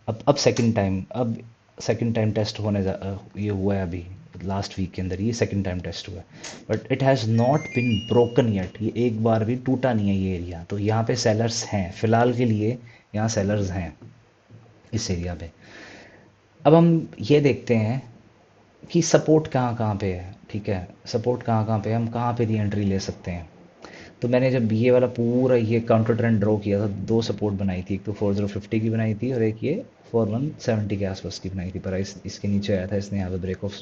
अब सेकंड टाइम, अब सेकंड टाइम टेस्ट ये हुआ है अभी लास्ट वीक के अंदर, ये सेकंड टाइम टेस्ट हुआ है, but it has not been broken yet, ये एक बार भी टूटा नहीं है ये एरिया। तो यहाँ पे सेलर्स हैं फिलहाल के लिए, यहाँ सेलर्स हैं इस एरिया पे। अब हम ये देखते हैं कि सपोर्ट कहाँ कहाँ पे है। ठीक है, सपोर्ट कहाँ कहाँ पे है, हम कहाँ पे री एंट्री ले सकते हैं। तो मैंने जब ये वाला पूरा ये काउंटर ट्रेंड ड्रॉ किया था, दो सपोर्ट बनाई थी, एक तो 4050 की बनाई थी और एक ये 4170 के आसपास की बनाई थी। प्राइस इसके नीचे आया था, इसने यहाँ पे break of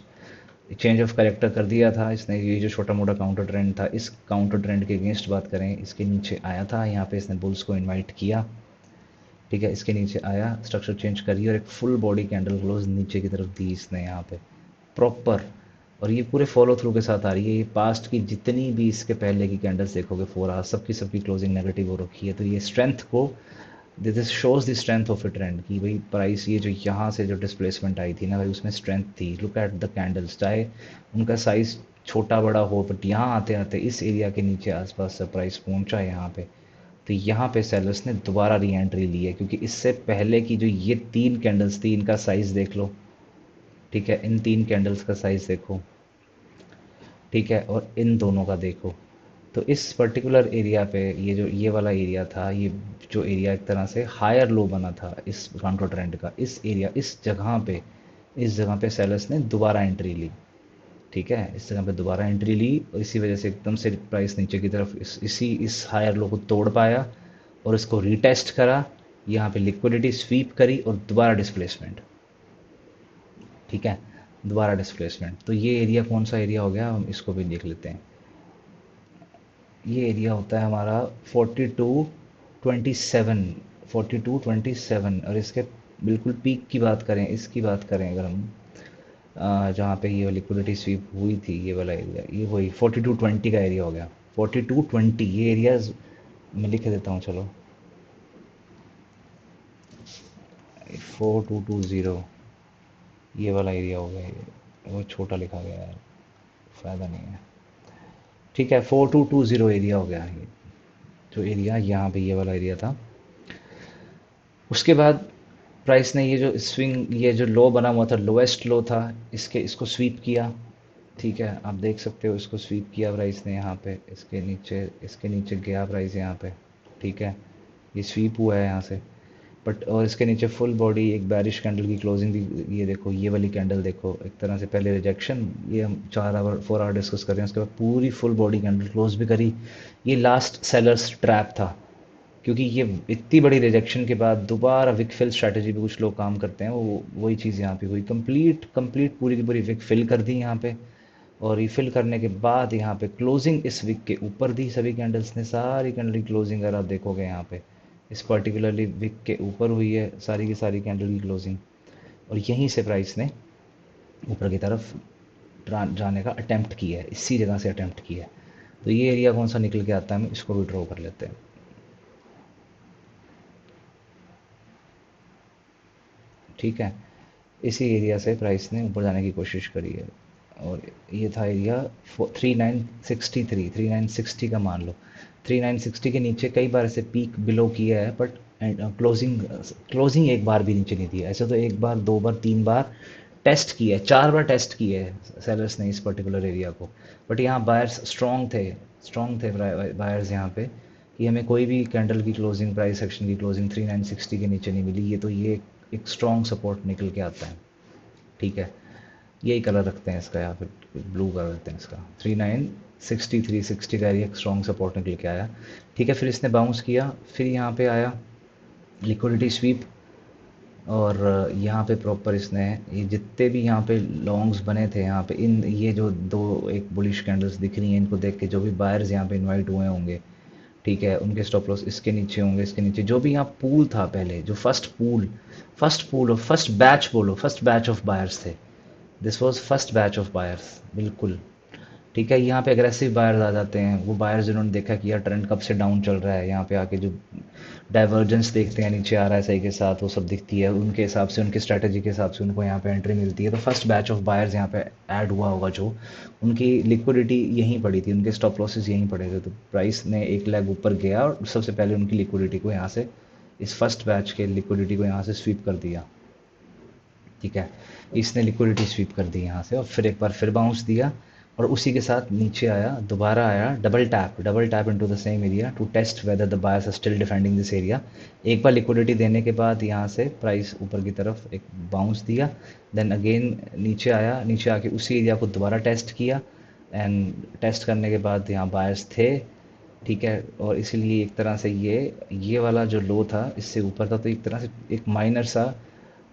change of character कर दिया था इसने। ये जो छोटा मोटा काउंटर ट्रेंड था, इस काउंटर ट्रेंड के अगेंस्ट बात करें, इसके नीचे आया था, यहाँ पे इसने बुल्स को इनवाइट किया, ठीक है। इसके नीचे आया, स्ट्रक्चर चेंज करी और एक फुल बॉडी कैंडल क्लोज नीचे की तरफ दी इसने यहाँ पे प्रॉपर। और ये पूरे फॉलो थ्रू के साथ आ रही है। ये पास्ट की जितनी भी इसके पहले की कैंडल्स देखोगे 4 आवर, सबकी क्लोजिंग नेगेटिव हो रखी है। तो ये स्ट्रेंथ को, this shows the strength of A trend कि भाई प्राइस ये जो यहाँ से जो डिस्प्लेसमेंट आई थी ना भाई, उसमें स्ट्रेंथ थी। लुक एट द कैंडल्स, चाहे उनका साइज छोटा बड़ा हो, बट यहाँ आते आते इस एरिया के नीचे आसपास से प्राइस पहुंचा यहाँ पे। तो यहाँ पे सेलर्स ने दोबारा री एंट्री ली है, क्योंकि इससे पहले की जो ये 3 कैंडल्स थी, इनका साइज देख लो, ठीक है। इन 3 कैंडल्स का साइज देखो, ठीक है, और इन दोनों का देखो। तो इस पर्टिकुलर एरिया पे, ये जो ये वाला एरिया था, ये जो एरिया एक तरह से हायर लो बना था इस काउंटर ट्रेंड का, इस एरिया, इस जगह पे सेलर्स ने दोबारा एंट्री ली, ठीक है। इस जगह पे दोबारा एंट्री ली और इसी वजह से एकदम से प्राइस नीचे की तरफ इस हायर लो को तोड़ पाया और इसको रीटेस्ट करा। यहाँ पे लिक्विडिटी स्वीप करी और दोबारा डिस्प्लेसमेंट, ठीक है, दोबारा डिस्प्लेसमेंट। तो ये एरिया कौन सा एरिया हो गया, हम इसको भी देख लेते हैं। ये एरिया होता है हमारा 4227, 4227। और इसके बिल्कुल पीक की बात करें, इसकी बात करें अगर हम, जहाँ पे ये लिक्विडिटी स्वीप हुई थी, ये वाला एरिया, ये वही 4220 का एरिया हो गया। 4220 ये एरिया मैं लिख देता हूँ, चलो 4220 ये वाला एरिया हो गया। ये वो छोटा लिखा गया है, फ़ायदा नहीं है, ठीक है। 4220 एरिया हो गया ये जो एरिया यहाँ पे, ये वाला एरिया था। उसके बाद प्राइस ने ये जो स्विंग, ये जो लो बना हुआ था, लोएस्ट लो था, इसको स्वीप किया, ठीक है। आप देख सकते हो, इसको स्वीप किया प्राइस ने यहाँ पे, इसके नीचे गया प्राइस यहाँ पे, ठीक है। ये स्वीप हुआ है यहाँ से, बट और इसके नीचे फुल बॉडी एक बैरिश कैंडल की क्लोजिंग भी, ये देखो, ये वाली कैंडल देखो, एक तरह से पहले रिजेक्शन, ये हम 4 आवर 4 आवर डिस्कस कर रहे हैं, उसके बाद पूरी फुल बॉडी कैंडल क्लोज भी करी। ये लास्ट सेलर्स ट्रैप था, क्योंकि ये इतनी बड़ी रिजेक्शन के बाद दोबारा विक फिल स्ट्रैटेजी पे कुछ लोग काम करते हैं, वो वही चीज़ यहाँ पे हुई। कंप्लीट कंप्लीट पूरी की पूरी विक फिल कर दी यहाँ पे। और रिफिल करने के बाद यहाँ पे क्लोजिंग इस विक के ऊपर दी, सभी कैंडल्स ने, सारी कैंडल की क्लोजिंग अगर आप देखोगे यहाँ पे, इस पर्टिकुलरली विक के ऊपर हुई है सारी की सारी कैंडल की क्लोजिंग। और यहीं से प्राइस ने ऊपर की तरफ जाने का अटेम्प्ट किया है, इसी जगह से अटेम्प्ट किया है। तो ये एरिया कौन सा निकल के आता है, हम इसको भी ड्रॉ कर लेते हैं, ठीक है। इसी एरिया से प्राइस ने ऊपर जाने की कोशिश करी है। और ये था एरिया 3960 का मान लो। 3960 के नीचे कई बार ऐसे पीक बिलो किया है, बट क्लोजिंग क्लोजिंग एक बार भी नीचे नहीं दिया। ऐसे तो एक बार, दो बार, 3 बार टेस्ट किया है, 4 बार टेस्ट किया है सेलर्स ने इस पर्टिकुलर एरिया को। बट यहाँ बायर्स स्ट्रॉन्ग थे बायर्स यहाँ पे, कि हमें कोई भी कैंडल की क्लोजिंग, प्राइस एक्शन की क्लोजिंग 3960 के नीचे नहीं मिली। ये तो ये एक स्ट्रॉन्ग सपोर्ट निकल के आता है, ठीक है। यही कलर रखते हैं इसका, या फिर ब्लू कलर रखते हैं इसका। 360 का एक स्ट्रॉन्ग सपोर्ट निकल के आया, ठीक है। फिर इसने बाउंस किया, फिर यहाँ पे आया लिक्विडिटी स्वीप। और यहाँ पे प्रॉपर इसने, ये जितने भी यहाँ पे लॉन्ग्स बने थे यहाँ पे, इन ये जो दो एक बुलिश कैंडल्स दिख रही हैं, इनको देख के जो भी बायर्स यहाँ पे इनवाइट हुए होंगे, ठीक है, उनके स्टॉप लॉस इसके नीचे होंगे। इसके नीचे जो भी यहाँ पूल था पहले, जो फर्स्ट पूल और फर्स्ट बैच ऑफ बायर्स थे, this was first batch of buyers, बिल्कुल, ठीक है। यहाँ पे अग्रेसिव बायर्स आ जाते हैं, वो बायर्स जिन्होंने देखा कि यार ट्रेंड कब से डाउन चल रहा है, यहाँ पे आके जो डाइवर्जेंस देखते हैं नीचे आ रहा है सही के साथ, वो सब दिखती है, उनके हिसाब से, उनकी स्ट्रैटेजी के हिसाब से उनको यहाँ पे एंट्री मिलती है। तो फर्स्ट बैच ऑफ बायर्स यहाँ पे ऐड हुआ होगा, जो उनकी लिक्विडिटी यहीं पड़ी थी, उनके स्टॉप लॉसेस यहीं पड़े थे। तो प्राइस ने एक लेग ऊपर गया और सबसे पहले उनकी लिक्विडिटी को यहाँ से, इस फर्स्ट बैच के लिक्विडिटी को यहाँ से स्वीप कर दिया, ठीक है। इसने लिक्विडिटी स्वीप कर दी यहाँ से, और फिर एक बार फिर बाउंस दिया, और उसी के साथ नीचे आया, दोबारा आया, double tap into the same area to test whether the buyers are still defending this area. एक बार लिक्विडिटी देने के बाद यहाँ से प्राइस ऊपर की तरफ एक बाउंस दिया, देन अगेन नीचे आया, नीचे आके उसी एरिया को दोबारा टेस्ट किया, एंड टेस्ट करने के बाद यहाँ बायर्स थे, ठीक है, और इसीलिए एक तरह से ये वाला जो लो था इससे ऊपर था, तो एक तरह से एक माइनर सा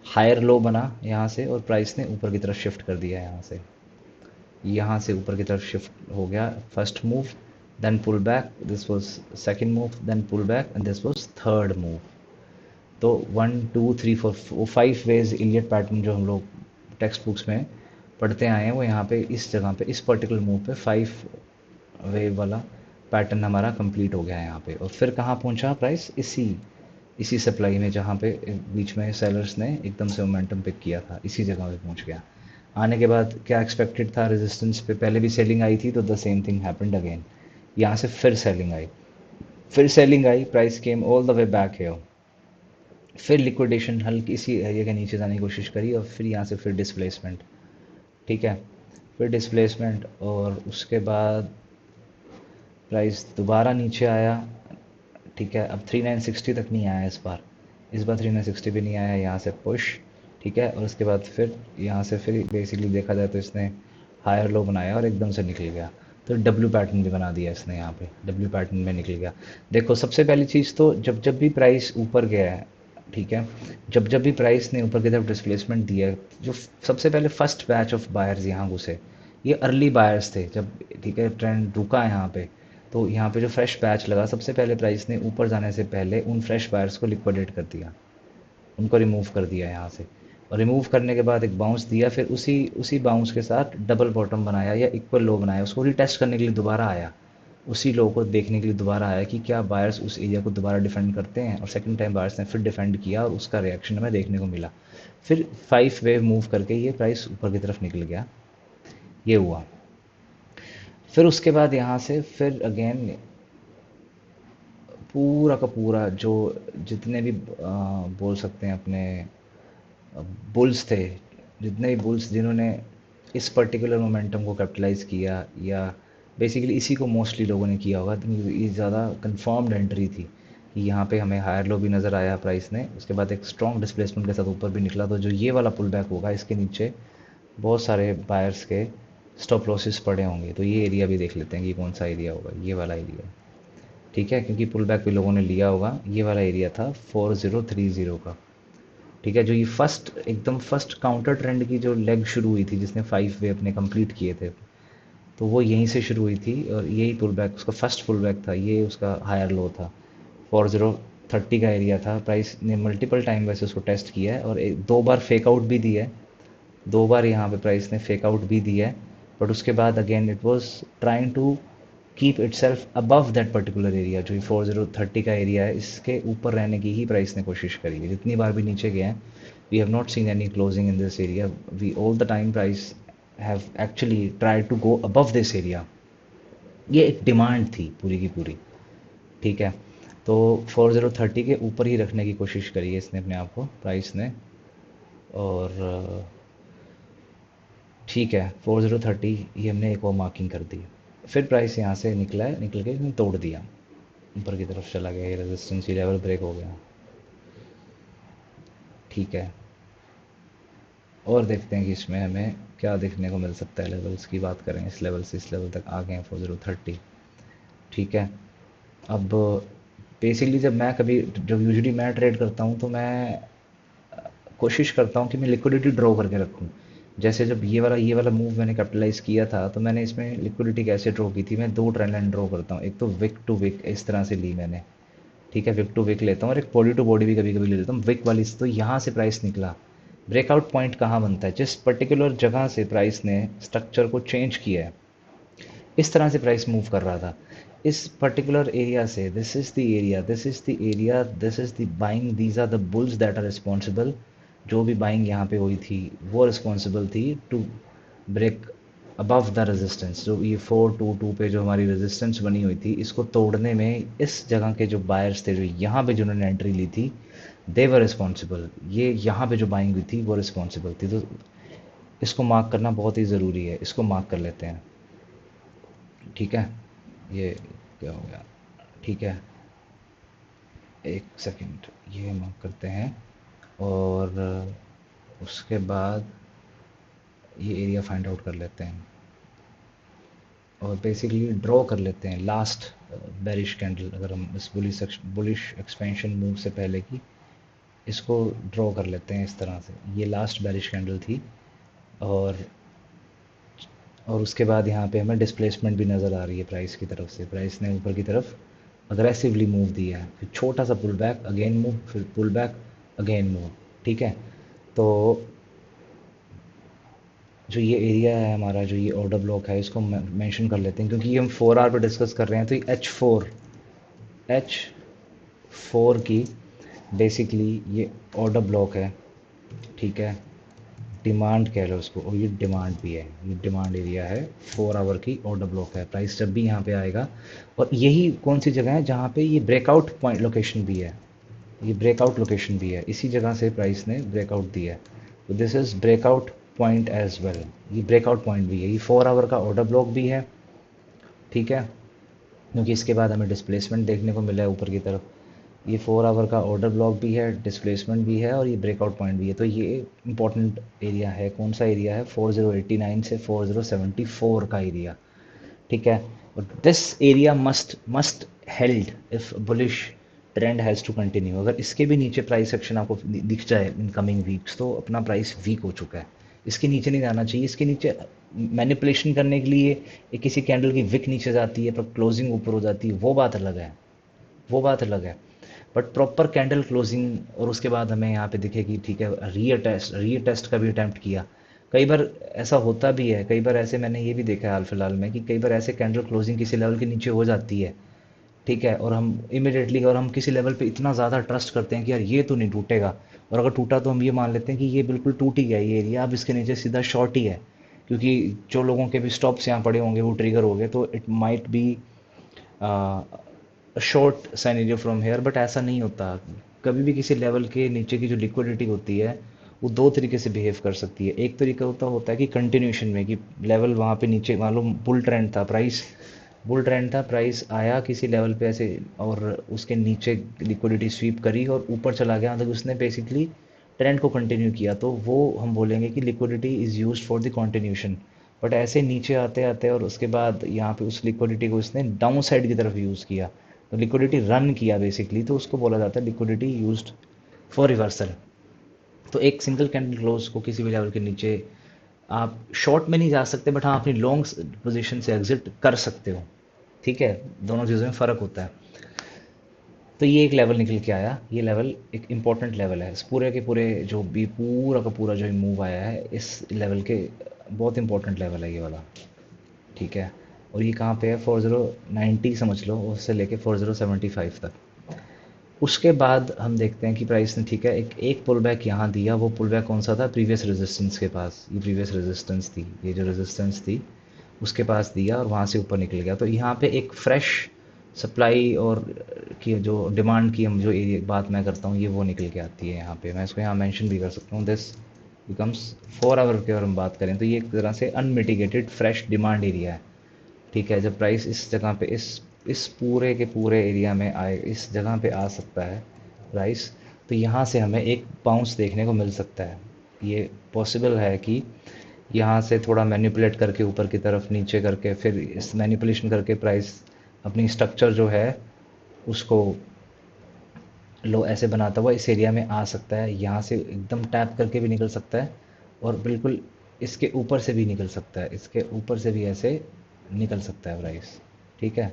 हायर लो बना यहाँ से, और प्राइस ने ऊपर की तरफ शिफ्ट कर दिया यहाँ से ऊपर की तरफ शिफ्ट हो गया। First move, then pull back, this was second move, then pull back, and this was third move. तो 1 2 3 4 5 वेज इलियट पैटर्न जो हम लोग टेक्स्ट बुक्स में पढ़ते आए हैं, वो यहाँ पे इस जगह पे इस पर्टिकुलर मूव पे 5 वेव वाला पैटर्न हमारा कंप्लीट हो गया है यहाँ पे। और फिर कहाँ पहुँचा प्राइस? इसी इसी सप्लाई में, जहाँ पे बीच में सेलर्स ने एकदम से मोमेंटम पिक किया था, इसी जगह पे पहुँच गया। आने के बाद क्या एक्सपेक्टेड था, रेजिस्टेंस पे पहले भी सेलिंग आई थी, तो the same thing happened again. यहाँ से फिर selling I, price came all the way back here. फिर लिक्विडेशन हल्की सी एरिया के नीचे जाने की कोशिश करी, और फिर यहाँ से फिर डिस्प्लेसमेंट। ठीक है, फिर डिस्प्लेसमेंट, और उसके बाद प्राइस दोबारा नीचे आया। ठीक है, अब 3960 तक नहीं आया इस बार 3960 भी नहीं आया। यहाँ से पुश, ठीक है, और उसके बाद फिर यहाँ से फिर बेसिकली देखा जाए तो इसने हायर लो बनाया और एकदम से निकल गया। तो डब्ल्यू पैटर्न भी बना दिया इसने, यहाँ पे डब्ल्यू पैटर्न में निकल गया। देखो, सबसे पहली चीज़ तो जब जब भी प्राइस ऊपर गया है, ठीक है, जब जब भी प्राइस ने ऊपर की तरफ डिस्प्लेसमेंट दिया है, जो सबसे पहले फर्स्ट बैच ऑफ बायर्स यहाँ घुसे, ये अर्ली बायर्स थे जब, ठीक है, ट्रेंड रुका है यहाँ पे। तो यहाँ पे जो फ्रेश बैच लगा, सबसे पहले प्राइस ने ऊपर जाने से पहले उन फ्रेश बायर्स को लिक्विडेट कर दिया, उनको रिमूव कर दिया यहाँ से। और रिमूव करने के बाद एक बाउंस दिया, फिर उसी उसी बाउंस के साथ डबल बॉटम बनाया या इक्वल लो बनाया, उसको रिटेस्ट करने के लिए दोबारा आया, उसी लो को देखने के लिए दोबारा आया कि क्या बायर्स उस एरिया को दोबारा डिफेंड करते हैं। और सेकंड टाइम बायर्स ने फिर डिफेंड किया, और उसका रिएक्शन हमें देखने को मिला। फिर 5 वेव मूव करके ये प्राइस ऊपर की तरफ निकल गया, ये हुआ। फिर उसके बाद यहाँ से फिर अगेन पूरा का पूरा जो जितने भी बोल सकते हैं अपने बुल्स थे, जितने भी बुल्स जिन्होंने इस पर्टिकुलर मोमेंटम को कैपिटलाइज किया, या बेसिकली इसी को मोस्टली लोगों ने किया होगा, तो ये ज़्यादा कंफर्म्ड एंट्री थी कि यहाँ पे हमें हायर लो भी नज़र आया प्राइस ने, उसके बाद एक स्ट्रॉन्ग डिस्प्लेसमेंट के साथ ऊपर भी निकला। तो जो ये वाला पुल बैक होगा, इसके नीचे बहुत सारे बायर्स के स्टॉप लॉसेस पड़े होंगे। तो ये एरिया भी देख लेते हैं कि कौन सा एरिया होगा, ये वाला एरिया। ठीक है, क्योंकि पुल बैक भी लोगों ने लिया होगा। ये वाला एरिया था 4030 का। ठीक है, जो ये फर्स्ट एकदम फर्स्ट काउंटर ट्रेंड की जो लेग शुरू हुई थी, जिसने 5 वे अपने कंप्लीट किए थे, तो वो यहीं से शुरू हुई थी, और यही पुल बैक उसका फर्स्ट पुल बैक था, ये उसका हायर लो था। 4030 का एरिया था। प्राइस ने मल्टीपल टाइम वैसे उसको टेस्ट किया है, और दो बार फेक आउट भी दिया है, दो बार यहाँ पे प्राइस ने फेक आउट भी दिया है। बट उसके बाद again it was trying to keep itself above that particular area, जो 4030 का एरिया है, इसके ऊपर रहने की ही प्राइस ने कोशिश करी है। जितनी बार भी नीचे गए हैं, we have not seen any closing in this area, we all the time price have actually try to go above this area. ये एक डिमांड थी पूरी की पूरी। ठीक है, तो 4030 के ऊपर ही रखने की कोशिश करी है इसने अपने आप को, प्राइस ने। और ठीक है, 4030 ये हमने एक और मार्किंग कर दी। फिर प्राइस यहाँ से निकला है, निकल के इसने तोड़ दिया, ऊपर की तरफ चला गया, ये रेजिस्टेंस लेवल ब्रेक हो गया। ठीक है, और देखते हैं कि इसमें हमें क्या देखने को मिल सकता है। लेवल्स की बात करें, इस लेवल से इस लेवल तक आ गए हैं 4030। ठीक है, अब बेसिकली जब यूजुअली मैं ट्रेड करता हूँ, तो मैं कोशिश करता हूँ कि मैं लिक्विडिटी ड्रॉ करके रखूँ। जैसे जब ये वाला मूव मैंने कैपिटलाइज़ किया था, तो मैंने इसमें लिक्विडिटी कैसे ड्रॉ की थी, मैं दो ट्रेंड लाइन ड्रॉ करता हूँ। एक तो विक टू विक इस तरह से ली मैंने, ठीक है, विक टू विक लेता हूँ, और एक बॉडी टू बॉडी भी कभी कभी ले लेता हूँ। विक वाली से तो यहाँ से प्राइस निकला, ब्रेकआउट पॉइंट कहाँ बनता है, जिस पर्टिकुलर जगह से प्राइस ने स्ट्रक्चर को चेंज किया है, इस तरह से प्राइस मूव कर रहा था, इस पर्टिकुलर एरिया से। This is the area, this is the area, this is the buying, these are the bulls that are responsible. जो भी बाइंग यहाँ पे हुई थी, वो रिस्पॉन्सिबल थी to break above the resistance. जो ये 422 पे जो हमारी रेजिस्टेंस बनी हुई थी, इसको तोड़ने में इस जगह के जो बायर्स थे, जो यहाँ पे जिन्होंने एंट्री ली थी, दे वर रिस्पॉन्सिबल। ये यहाँ पे जो बाइंग हुई थी, वो रिस्पॉन्सिबल थी। तो इसको मार्क करना बहुत ही ज़रूरी है, इसको मार्क कर लेते हैं। ठीक है, ये क्या हो गया? ठीक है, एक सेकंड, ये मार्क करते हैं। और उसके बाद ये एरिया फाइंड आउट कर लेते हैं। और बेसिकली ड्रॉ कर लेते हैं लास्ट बेरिश कैंडल। अगर हम इस बुलिश एक्सपेंशन मूव से पहले की इसको ड्रॉ कर लेते हैं इस तरह से, ये लास्ट बेरिश कैंडल थी। और उसके बाद यहाँ पे हमें डिस्प्लेसमेंट भी नज़र आ रही है प्राइस की तरफ से। प्राइस ने ऊपर की तरफ अग्रेसिवली मूव दिया है, फिर छोटा सा पुल बैक, अगेन मूव, फिर पुल बैक, अगेन मूव। ठीक है, तो जो ये एरिया है हमारा, जो ये ऑर्डर ब्लॉक है, इसको मेंशन कर लेते हैं क्योंकि ये हम 4 आवर पे डिस्कस कर रहे हैं। तो ये एच फोर की बेसिकली ये ऑर्डर ब्लॉक है। ठीक है, डिमांड कह लो उसको, और ये डिमांड भी है, ये डिमांड एरिया है, 4 आवर की ऑर्डर ब्लॉक है। प्राइस जब भी यहाँ पे आएगा, और यही कौन सी जगह है जहाँ पे ये ब्रेकआउट पॉइंट लोकेशन भी है, ये ब्रेकआउट लोकेशन भी है, इसी जगह से प्राइस ने ब्रेकआउट दिया है। तो this is breakout point as well, ये ब्रेकआउट पॉइंट भी है, ये 4 आवर का ऑर्डर ब्लॉक भी है। ठीक है, क्योंकि इसके बाद हमें डिस्प्लेसमेंट देखने को मिला है ऊपर की तरफ। ये 4 आवर का ऑर्डर ब्लॉक भी है, डिस्प्लेसमेंट भी है, और ये ब्रेकआउट पॉइंट भी है। तो ये इंपॉर्टेंट एरिया है। कौन सा एरिया है? 4089 से 4074 का एरिया। ठीक है, और this area must must held if bullish trend has to continue. अगर इसके भी नीचे प्राइस एक्शन आपको दिख जाए इन कमिंग वीक्स, तो अपना प्राइस वीक हो चुका है। इसके नीचे नहीं जाना चाहिए। इसके नीचे मैनिपुलेशन करने के लिए एक किसी कैंडल की विक नीचे जाती है पर क्लोजिंग ऊपर हो जाती है, वो बात अलग है, वो बात अलग है। बट प्रॉपर कैंडल क्लोजिंग, और उसके बाद हमें यहाँ पे दिखे कि ठीक है, रीअटेस्ट का भी अटैम्प्ट किया। कई बार ऐसा होता भी है, कई बार ऐसे मैंने ये भी देखा है हाल फिलहाल में कि कई बार ऐसे कैंडल क्लोजिंग किसी लेवल के नीचे हो जाती है। ठीक है, और हम इमिडिएटली, और हम किसी लेवल पे इतना ज़्यादा ट्रस्ट करते हैं कि यार ये तो नहीं टूटेगा, और अगर टूटा तो हम ये मान लेते हैं कि ये बिल्कुल टूट ही गया ये एरिया, अब इसके नीचे सीधा शॉर्ट ही है। क्योंकि जो लोगों के भी स्टॉप्स यहाँ पड़े होंगे वो ट्रिगर हो गए, तो it might be short scenario from here. But ऐसा नहीं होता। कभी भी किसी लेवल के नीचे की जो लिक्विडिटी होती है वो दो तरीके से बिहेव कर सकती है। एक तरीका होता है कि कंटिन्यूशन में, कि लेवल वहाँ पे नीचे, मालूम बुल ट्रेंड था, प्राइस आया किसी लेवल पे ऐसे, और उसके नीचे लिक्विडिटी स्वीप करी और ऊपर चला गया, मतलब उसने बेसिकली ट्रेंड को कंटिन्यू किया, तो वो हम बोलेंगे कि liquidity is used for the continuation. But ऐसे नीचे आते आते और उसके बाद यहाँ पे उस लिक्विडिटी को इसने डाउन साइड की तरफ यूज़ किया, तो लिक्विडिटी रन किया बेसिकली, तो उसको बोला जाता है लिक्विडिटी यूज्ड फॉर रिवर्सल। तो एक सिंगल कैंडल क्लोज को किसी भी लेवल के नीचे आप शॉर्ट में नहीं जा सकते, बट हाँ अपनी लॉन्ग पोजीशन से एग्जिट कर सकते हो। ठीक है, दोनों चीज़ों में फ़र्क होता है। तो ये एक लेवल निकल के आया, ये लेवल एक इम्पॉर्टेंट लेवल है। इस पूरे के पूरे जो भी पूरा का पूरा जो मूव आया है इस लेवल के, बहुत इंपॉर्टेंट लेवल है ये वाला। ठीक है, और ये कहाँ पे है? 4090 समझ लो, उससे लेके 4075 तक। उसके बाद हम देखते हैं कि प्राइस ने, ठीक है, एक एक पुल बैक यहाँ दिया। वो पुल बैक कौन सा था? प्रीवियस रेजिस्टेंस के पास। ये प्रीवियस रेजिस्टेंस थी, ये जो रेजिस्टेंस थी उसके पास दिया, और वहाँ से ऊपर निकल गया। तो यहाँ पे एक फ्रेश सप्लाई और की जो डिमांड की हम जो एरिया बात मैं करता हूँ, ये वो निकल के आती है यहाँ पे। मैं इसको यहाँ मेंशन भी कर सकता हूँ, दिस बिकम्स 4 आवर की अगर हम बात करें तो ये एक तरह से अनमिटिगेटेड फ्रेश डिमांड एरिया है। ठीक है, जब प्राइस इस जगह पे इस पूरे के पूरे एरिया में आए, इस जगह पे आ सकता है प्राइस, तो यहाँ से हमें एक बाउंस देखने को मिल सकता है। ये पॉसिबल है कि यहाँ से थोड़ा मैनिपुलेट करके ऊपर की तरफ नीचे करके, फिर इस मैनिपुलेशन करके प्राइस अपनी स्ट्रक्चर जो है उसको लो ऐसे बनाता हुआ इस एरिया में आ सकता है। यहाँ से एकदम टैप करके भी निकल सकता है, और बिल्कुल इसके ऊपर से भी निकल सकता है, इसके ऊपर से भी ऐसे निकल सकता है प्राइस। ठीक है,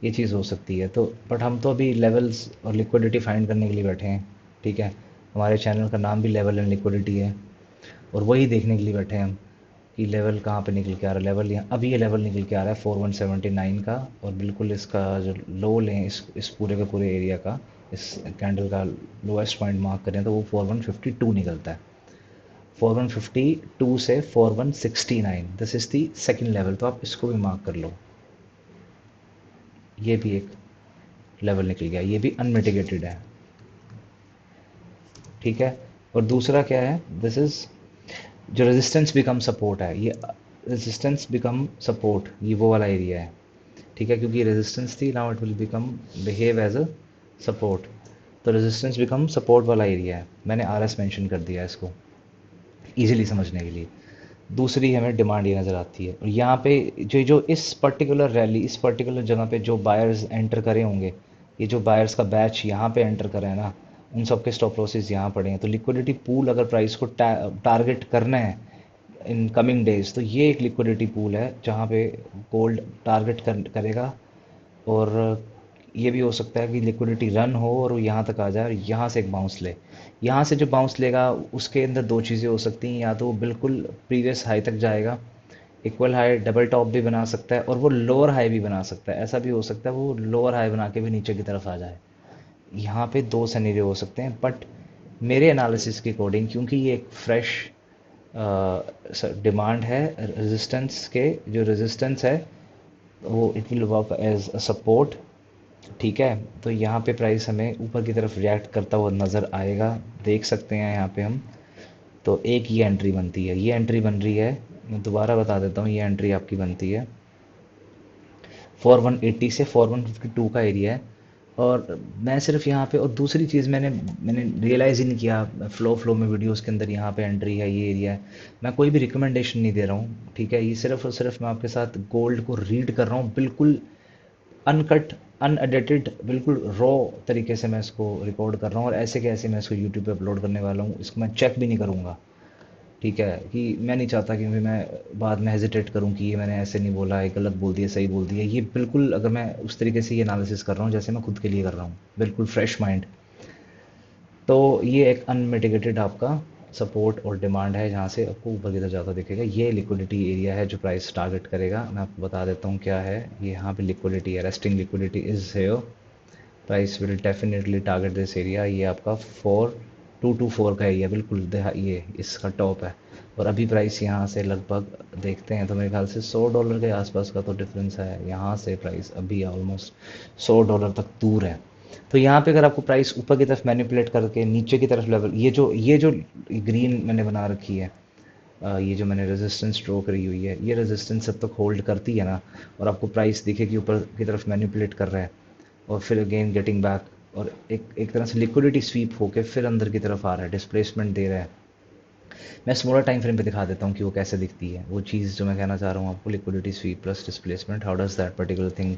ये चीज़ हो सकती है। तो बट हम तो अभी लेवल्स और लिक्विडिटी फाइंड करने के लिए बैठे हैं। ठीक है, हमारे चैनल का नाम भी लेवल एंड लिक्विडिटी है, और वही देखने के लिए बैठे हैं हम कि लेवल कहाँ पे निकल के आ रहा है। लेवल यहाँ अभी ये लेवल निकल के आ रहा है 4179 का, और बिल्कुल इसका जो लो लें इस पूरे के पूरे एरिया का, इस कैंडल का लोएस्ट पॉइंट मार्क करें तो वो 4152 निकलता है। 4152 से 4169, this is the second level, तो आप इसको भी मार्क कर लो। ये भी एक लेवल निकल गया, ये भी अनमिटिगेटेड है। ठीक है, और दूसरा क्या है? दिस इज़ जो रेजिस्टेंस बिकम सपोर्ट है, ये रेजिस्टेंस बिकम सपोर्ट, ये वो वाला एरिया है। ठीक है, क्योंकि रेजिस्टेंस थी, now it will become behave as a support. तो रेजिस्टेंस बिकम सपोर्ट वाला एरिया है। मैंने आर एस मैंशन कर दिया इसको इजीली समझने के लिए। दूसरी हमें डिमांड ये नज़र आती है। और यहाँ पे जो जो इस पर्टिकुलर रैली, इस पर्टिकुलर जगह पे जो बायर्स एंटर करे होंगे, ये जो बायर्स का बैच यहाँ पे एंटर करे हैं ना, उन सब के स्टॉप लॉसेस यहाँ पड़े हैं। तो लिक्विडिटी पूल अगर प्राइस को टारगेट करना है इन कमिंग डेज, तो ये एक लिक्विडिटी पूल है जहाँ पे गोल्ड टारगेट करेगा। और ये भी हो सकता है कि लिक्विडिटी रन हो और वो यहाँ तक आ जाए और यहाँ से एक बाउंस ले। यहाँ से जो बाउंस लेगा उसके अंदर दो चीज़ें हो सकती हैं, या तो वो बिल्कुल प्रीवियस हाई तक जाएगा, इक्वल हाई डबल टॉप भी बना सकता है, और वो लोअर हाई भी बना सकता है। ऐसा भी हो सकता है वो लोअर हाई बना के भी नीचे की तरफ आ जाए। यहाँ पे दो सिनेरियो हो सकते हैं, बट मेरे एनालिसिस के अकॉर्डिंग, क्योंकि ये एक फ्रेश डिमांड है, रेजिस्टेंस के जो रेजिस्टेंस है वो it will work as a support. ठीक है, तो यहाँ पे प्राइस हमें ऊपर की तरफ रिएक्ट करता हुआ नज़र आएगा, देख सकते हैं यहाँ पे हम। तो एक ये एंट्री बनती है, ये एंट्री बन रही है, मैं दोबारा बता देता हूँ, ये एंट्री आपकी बनती है 4180 से 4152 का एरिया है। और मैं सिर्फ यहाँ पे, और दूसरी चीज़ मैंने रियलाइज़ ही नहीं किया फ्लो में वीडियोस के अंदर, यहाँ पे एंट्री है, ये एरिया है। मैं कोई भी रिकमेंडेशन नहीं दे रहा हूँ, ठीक है, ये सिर्फ और सिर्फ मैं आपके साथ गोल्ड को रीड कर रहा हूँ, बिल्कुल अनकट, अनएडिटेड, बिल्कुल रॉ तरीके से मैं इसको रिकॉर्ड कर रहा हूँ। और ऐसे के ऐसे मैं इसको यूट्यूब पे अपलोड करने वाला हूँ, इसको मैं चेक भी नहीं करूँगा। ठीक है, कि मैं नहीं चाहता कि मैं बाद में हेजिटेट करूं कि ये मैंने ऐसे नहीं बोला, ये गलत बोल दिया, सही बोल दिया। ये बिल्कुल, अगर मैं उस तरीके से ये एनालिसिस कर रहा हूँ जैसे मैं खुद के लिए कर रहा हूँ, बिल्कुल फ्रेश माइंड। तो ये एक अनमिटिगेटेड आपका सपोर्ट और डिमांड है, जहाँ से आपको ऊपर की तरफ ज़्यादा दिखेगा। ये लिक्विडिटी एरिया है जो प्राइस टारगेट करेगा। मैं आपको बता देता हूँ क्या है। ये यहाँ पे लिक्विडिटी है, resting liquidity is here, price will definitely target this area. ये आपका 4224 का एरिया, बिल्कुल ये इसका टॉप है। और अभी प्राइस यहाँ से लगभग देखते हैं तो मेरे ख्याल से $100 के आसपास का तो डिफरेंस है। यहाँ से प्राइस अभी ऑलमोस्ट $100 तक दूर है। तो यहाँ पे अगर आपको प्राइस ऊपर की तरफ मैनिपुलेट करके नीचे की तरफ लेवल, ये जो ग्रीन मैंने बना रखी है, ये जो मैंने रेजिस्टेंस ड्रॉ करी हुई है, ये रेजिस्टेंस जब तक होल्ड करती है ना, और आपको प्राइस दिखे कि ऊपर की तरफ मैनिपुलेट कर रहा है, और फिर अगेन गेटिंग बैक, और एक तरह से लिक्विडिटी स्वीप होके फिर अंदर की तरफ आ रहा है, डिस्प्लेसमेंट दे रहा है। मैं स्मॉलर टाइम फ्रेम पे दिखा देता हूँ कि वो कैसे दिखती है, वो चीज़ जो मैं कहना चाह रहा हूँ आपको, liquidity SVEEP plus displacement, how does that particular thing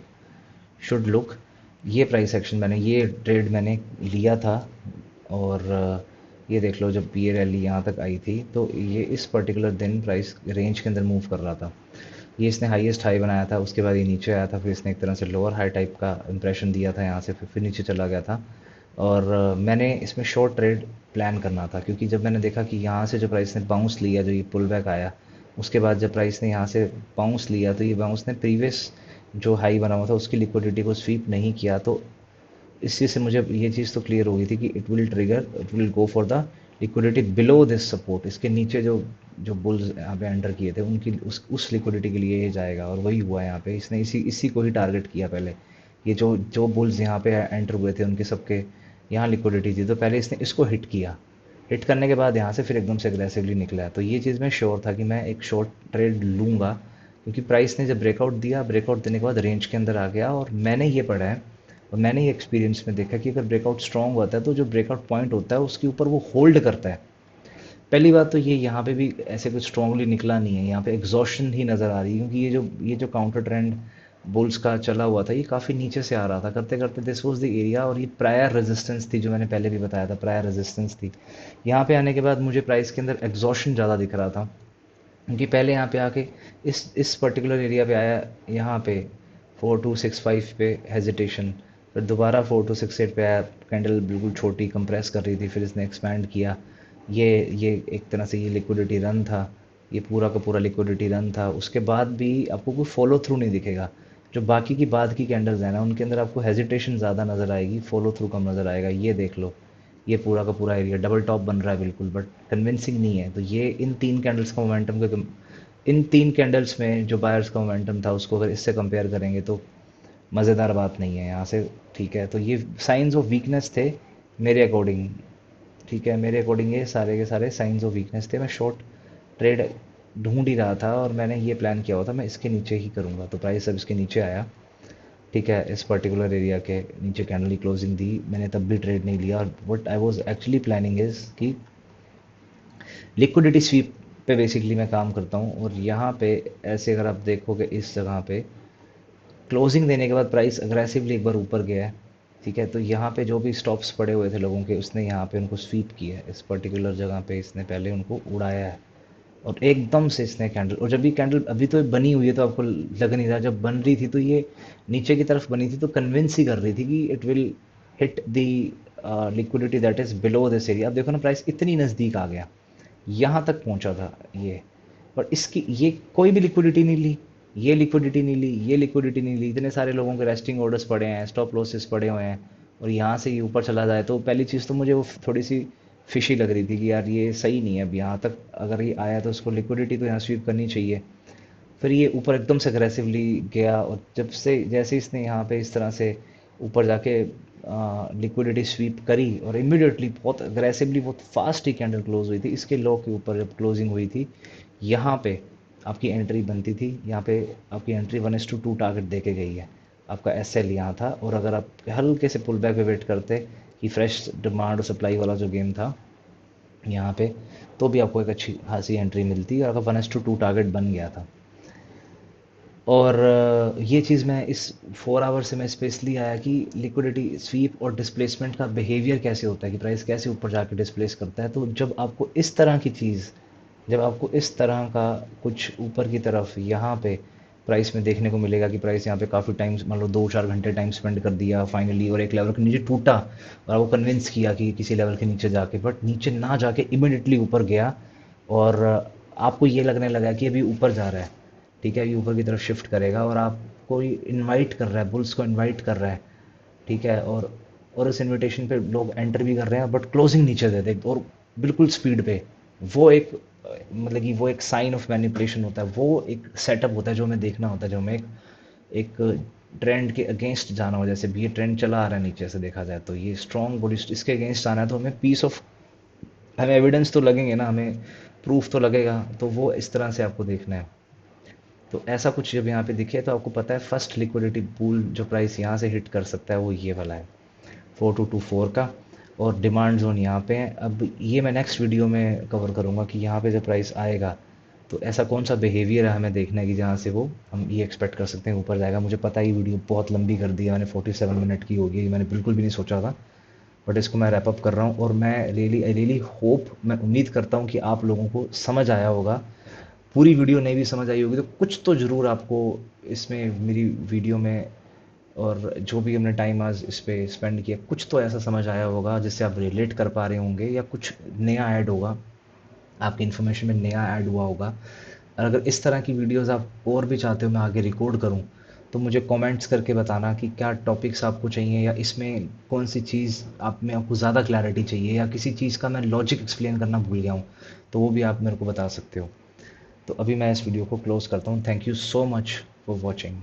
should look. ये प्राइस एक्शन मैंने, ये ट्रेड मैंने लिया था। और ये देख लो, जब ये रैली यहाँ तक आई थी तो ये इस पर्टिकुलर दिन प्राइस रेंज के अंदर मूव कर रहा था। ये इसने हाईएस्ट हाई बनाया था, उसके बाद ये नीचे आया था, फिर इसने एक तरह से लोअर हाई टाइप का इंप्रेशन दिया था यहाँ से, फिर नीचे चला गया था। और मैंने इसमें शॉर्ट ट्रेड प्लान करना था, क्योंकि जब मैंने देखा कि यहाँ से जो प्राइस ने बाउंस लिया, जो ये पुल बैक आया, उसके बाद जब प्राइस ने यहाँ से बाउंस लिया, तो ये बाउंस ने प्रीवियस जो हाई बना हुआ था उसकी लिक्विडिटी को स्वीप नहीं किया। तो इस चीज़ से मुझे ये चीज़ तो क्लियर हो गई थी कि it will go for the liquidity below this support. इसके नीचे जो जो बुल्स यहाँ पे एंटर किए थे उनकी उस लिक्विडिटी के लिए ये जाएगा, और वही हुआ यहाँ पे। इसने इसी इसी को ही टारगेट किया पहले। ये जो जो बुल्स यहाँ पे एंटर हुए थे उनके सबके यहाँ लिक्विडिटी थी, तो पहले इसने इसको हिट किया। हिट करने के बाद यहाँ से फिर एकदम से अग्रेसिवली निकला है। तो ये चीज़ मैं श्योर था कि मैं एक शॉर्ट ट्रेड लूँगा, क्योंकि प्राइस ने जब ब्रेकआउट दिया, ब्रेकआउट देने के बाद रेंज के अंदर आ गया। और मैंने ये पढ़ा है और मैंने ये एक्सपीरियंस में देखा कि अगर ब्रेकआउट स्ट्रांग होता है तो जो ब्रेकआउट पॉइंट होता है उसके ऊपर वो होल्ड करता है। पहली बात तो ये यहाँ पे भी ऐसे कुछ स्ट्रांगली निकला नहीं है, यहाँ पे एग्जॉशन ही नज़र आ रही है, क्योंकि ये जो काउंटर ट्रेंड बुल्स का चला हुआ था, ये काफ़ी नीचे से आ रहा था, करते करते दिस वाज द एरिया। और ये प्रायर रेजिस्टेंस थी, जो मैंने पहले भी बताया था, प्रायर रेजिस्टेंस थी। यहाँ पे आने के बाद मुझे प्राइस के अंदर एग्जॉशन ज़्यादा दिख रहा था, क्योंकि पहले यहाँ पे आके इस पर्टिकुलर एरिया पे आया, यहाँ पे 4265 पे हेजिटेशन, फिर दोबारा 4268 पे आया, कैंडल बिल्कुल छोटी कंप्रेस कर रही थी, फिर इसने एक्सपैंड किया। ये एक तरह से ये लिक्विडिटी रन था, ये पूरा का पूरा लिक्विडिटी रन था। उसके बाद भी आपको कोई फॉलो थ्रू नहीं दिखेगा। जो बाकी की बाद की कैंडल्स हैं ना, उनके अंदर आपको हेजिटेशन ज़्यादा नज़र आएगी, फॉलो थ्रू कम नज़र आएगा। ये देख लो, ये पूरा का पूरा एरिया डबल टॉप बन रहा है बिल्कुल, बट कन्विंसिंग नहीं है। तो ये इन तीन कैंडल्स का मोमेंटम के, इन तीन कैंडल्स में जो बायर्स का मोमेंटम था उसको अगर इससे कंपेयर करेंगे तो मज़ेदार बात नहीं है यहाँ से। ठीक है, तो ये साइंस ऑफ वीकनेस थे मेरे अकॉर्डिंग। ठीक है, मेरे अकॉर्डिंग ये सारे के सारे साइंस ऑफ वीकनेस थे। मैं शॉर्ट ट्रेड ढूंढ ही रहा था, और मैंने ये प्लान किया हुआ था मैं इसके नीचे ही करूँगा। तो प्राइस अब इसके नीचे आया, ठीक है, इस पर्टिकुलर एरिया के नीचे कैंडल की क्लोजिंग दी, मैंने तब भी ट्रेड नहीं लिया। और what I was actually planning is कि लिक्विडिटी स्वीप पे बेसिकली मैं काम करता हूँ। और यहाँ पे ऐसे अगर आप देखोगे इस जगह पे क्लोजिंग देने के बाद प्राइस अग्रेसिवली एक बार ऊपर गया है, ठीक है। तो यहाँ पे जो भी स्टॉप्स पड़े हुए थे लोगों के, उसने यहाँ पे उनको स्वीप किया है, इस पर्टिकुलर जगह पे इसने पहले उनको उड़ाया है। और एकदम से इसने कैंडल, और जब भी कैंडल अभी तो बनी हुई है तो आपको लग नहीं रहा, जब बन रही थी तो ये नीचे की तरफ बनी थी तो कन्विंस ही कर रही थी कि it will hit the liquidity that is below this area. अब देखो ना प्राइस इतनी नज़दीक आ गया, यहाँ तक पहुँचा था ये, पर इसकी ये कोई भी लिक्विडिटी नहीं ली, ये लिक्विडिटी नहीं ली, ये लिक्विडिटी नहीं ली। इतने सारे लोगों के रेस्टिंग ऑर्डर्स पड़े हैं, स्टॉप लॉसेस पड़े हुए हैं, और यहाँ से ये ऊपर चला जाए तो पहली चीज़ तो मुझे वो थोड़ी सी फिशी लग रही थी कि यार ये सही नहीं है। अब यहाँ तक अगर ये आया तो उसको लिक्विडिटी तो यहाँ स्वीप करनी चाहिए। फिर ये ऊपर एकदम से अग्रेसिवली गया, और जब से जैसे इसने यहाँ पे इस तरह से ऊपर जाके लिक्विडिटी स्वीप करी, और इमिडिएटली बहुत अग्रेसिवली बहुत फास्ट ही कैंडल क्लोज हुई थी इसके लो के ऊपर। जब क्लोजिंग हुई थी यहाँ पे आपकी एंट्री बनती थी, यहाँ पे आपकी एंट्री 1:2 टारगेट दे के गई है, आपका एस एल यहाँ था। और अगर आप हल्के से पुल बैक पे वेट करते कि फ्रेश डिमांड और सप्लाई वाला जो गेम था यहाँ पे, तो भी आपको एक अच्छी खासी एंट्री मिलती, और अगर 1:2 टारगेट बन गया था। और ये चीज़ मैं इस 4 आवर से मैं स्पेशली आया कि लिक्विडिटी स्वीप और डिस्प्लेसमेंट का बिहेवियर कैसे होता है, कि प्राइस कैसे ऊपर जाके डिस्प्लेस करता है। तो जब आपको इस तरह की चीज़, जब आपको इस तरह का कुछ ऊपर की तरफ यहाँ पे प्राइस में देखने को मिलेगा कि प्राइस यहाँ पे काफ़ी टाइम, मान लो 2-4 घंटे टाइम स्पेंड कर दिया फाइनली, और एक लेवल के नीचे टूटा, और वो कन्विंस किया कि किसी लेवल के नीचे जाके, बट नीचे ना जाके इमिडिएटली ऊपर गया, और आपको ये लगने लगा कि अभी ऊपर जा रहा है, ठीक है, अभी ऊपर की तरफ शिफ्ट करेगा, और आपको इनवाइट कर रहा है, बुल्स को इनवाइट कर रहा है, ठीक है। और उस इनविटेशन पे लोग एंटर भी कर रहे हैं, बट क्लोजिंग नीचे दे दे और बिल्कुल स्पीड पे। वो एक मतलब कि वो एक साइन ऑफ मैनिपुलेशन होता है, वो एक सेटअप होता है जो हमें देखना होता है, जो हमें एक ट्रेंड के अगेंस्ट जाना हो। जैसे भी ये ट्रेंड चला आ रहा है नीचे से देखा जाए तो ये स्ट्रॉन्ग बुलिश, इसके अगेंस्ट आना है तो हमें पीस ऑफ, हमें एविडेंस तो लगेंगे ना, हमें प्रूफ तो लगेगा, तो वो इस तरह से आपको देखना है। तो ऐसा कुछ जब यहाँ पे दिखे तो आपको पता है फर्स्ट लिक्विडिटी पूल जो प्राइस यहाँ से हिट कर सकता है वो ये वाला है 4224 का, और डिमांड जोन यहाँ पे है। अब ये मैं नेक्स्ट वीडियो में कवर करूँगा कि यहाँ पे जब प्राइस आएगा तो ऐसा कौन सा बिहेवियर है हमें देखना है कि जहाँ से वो हम ये एक्सपेक्ट कर सकते हैं ऊपर जाएगा। मुझे पता है ये वीडियो बहुत लंबी कर दी है मैंने, 47 मिनट की होगी, मैंने बिल्कुल भी नहीं सोचा था, बट इसको मैं रैप अप कर रहा हूँ। और मैं रियली होप, मैं उम्मीद करता हूँ कि आप लोगों को समझ आया होगा। पूरी वीडियो नहीं भी समझ आई होगी तो कुछ तो ज़रूर आपको इसमें मेरी वीडियो में, और जो भी हमने टाइम आज इस पे स्पेंड किया, कुछ तो ऐसा समझ आया होगा जिससे आप रिलेट कर पा रहे होंगे, या कुछ नया ऐड होगा, आपकी इन्फॉर्मेशन में नया ऐड हुआ होगा। और अगर इस तरह की वीडियोस आप और भी चाहते हो मैं आगे रिकॉर्ड करूं, तो मुझे कमेंट्स करके बताना कि क्या टॉपिक्स आपको चाहिए, या इसमें कौन सी चीज़ आप में आपको ज़्यादा क्लैरिटी चाहिए, या किसी चीज़ का मैं लॉजिक एक्सप्लेन करना भूल गया हूँ, तो वो भी आप मेरे को बता सकते हो। तो अभी मैं इस वीडियो को क्लोज करता हूँ। Thank you so much for watching.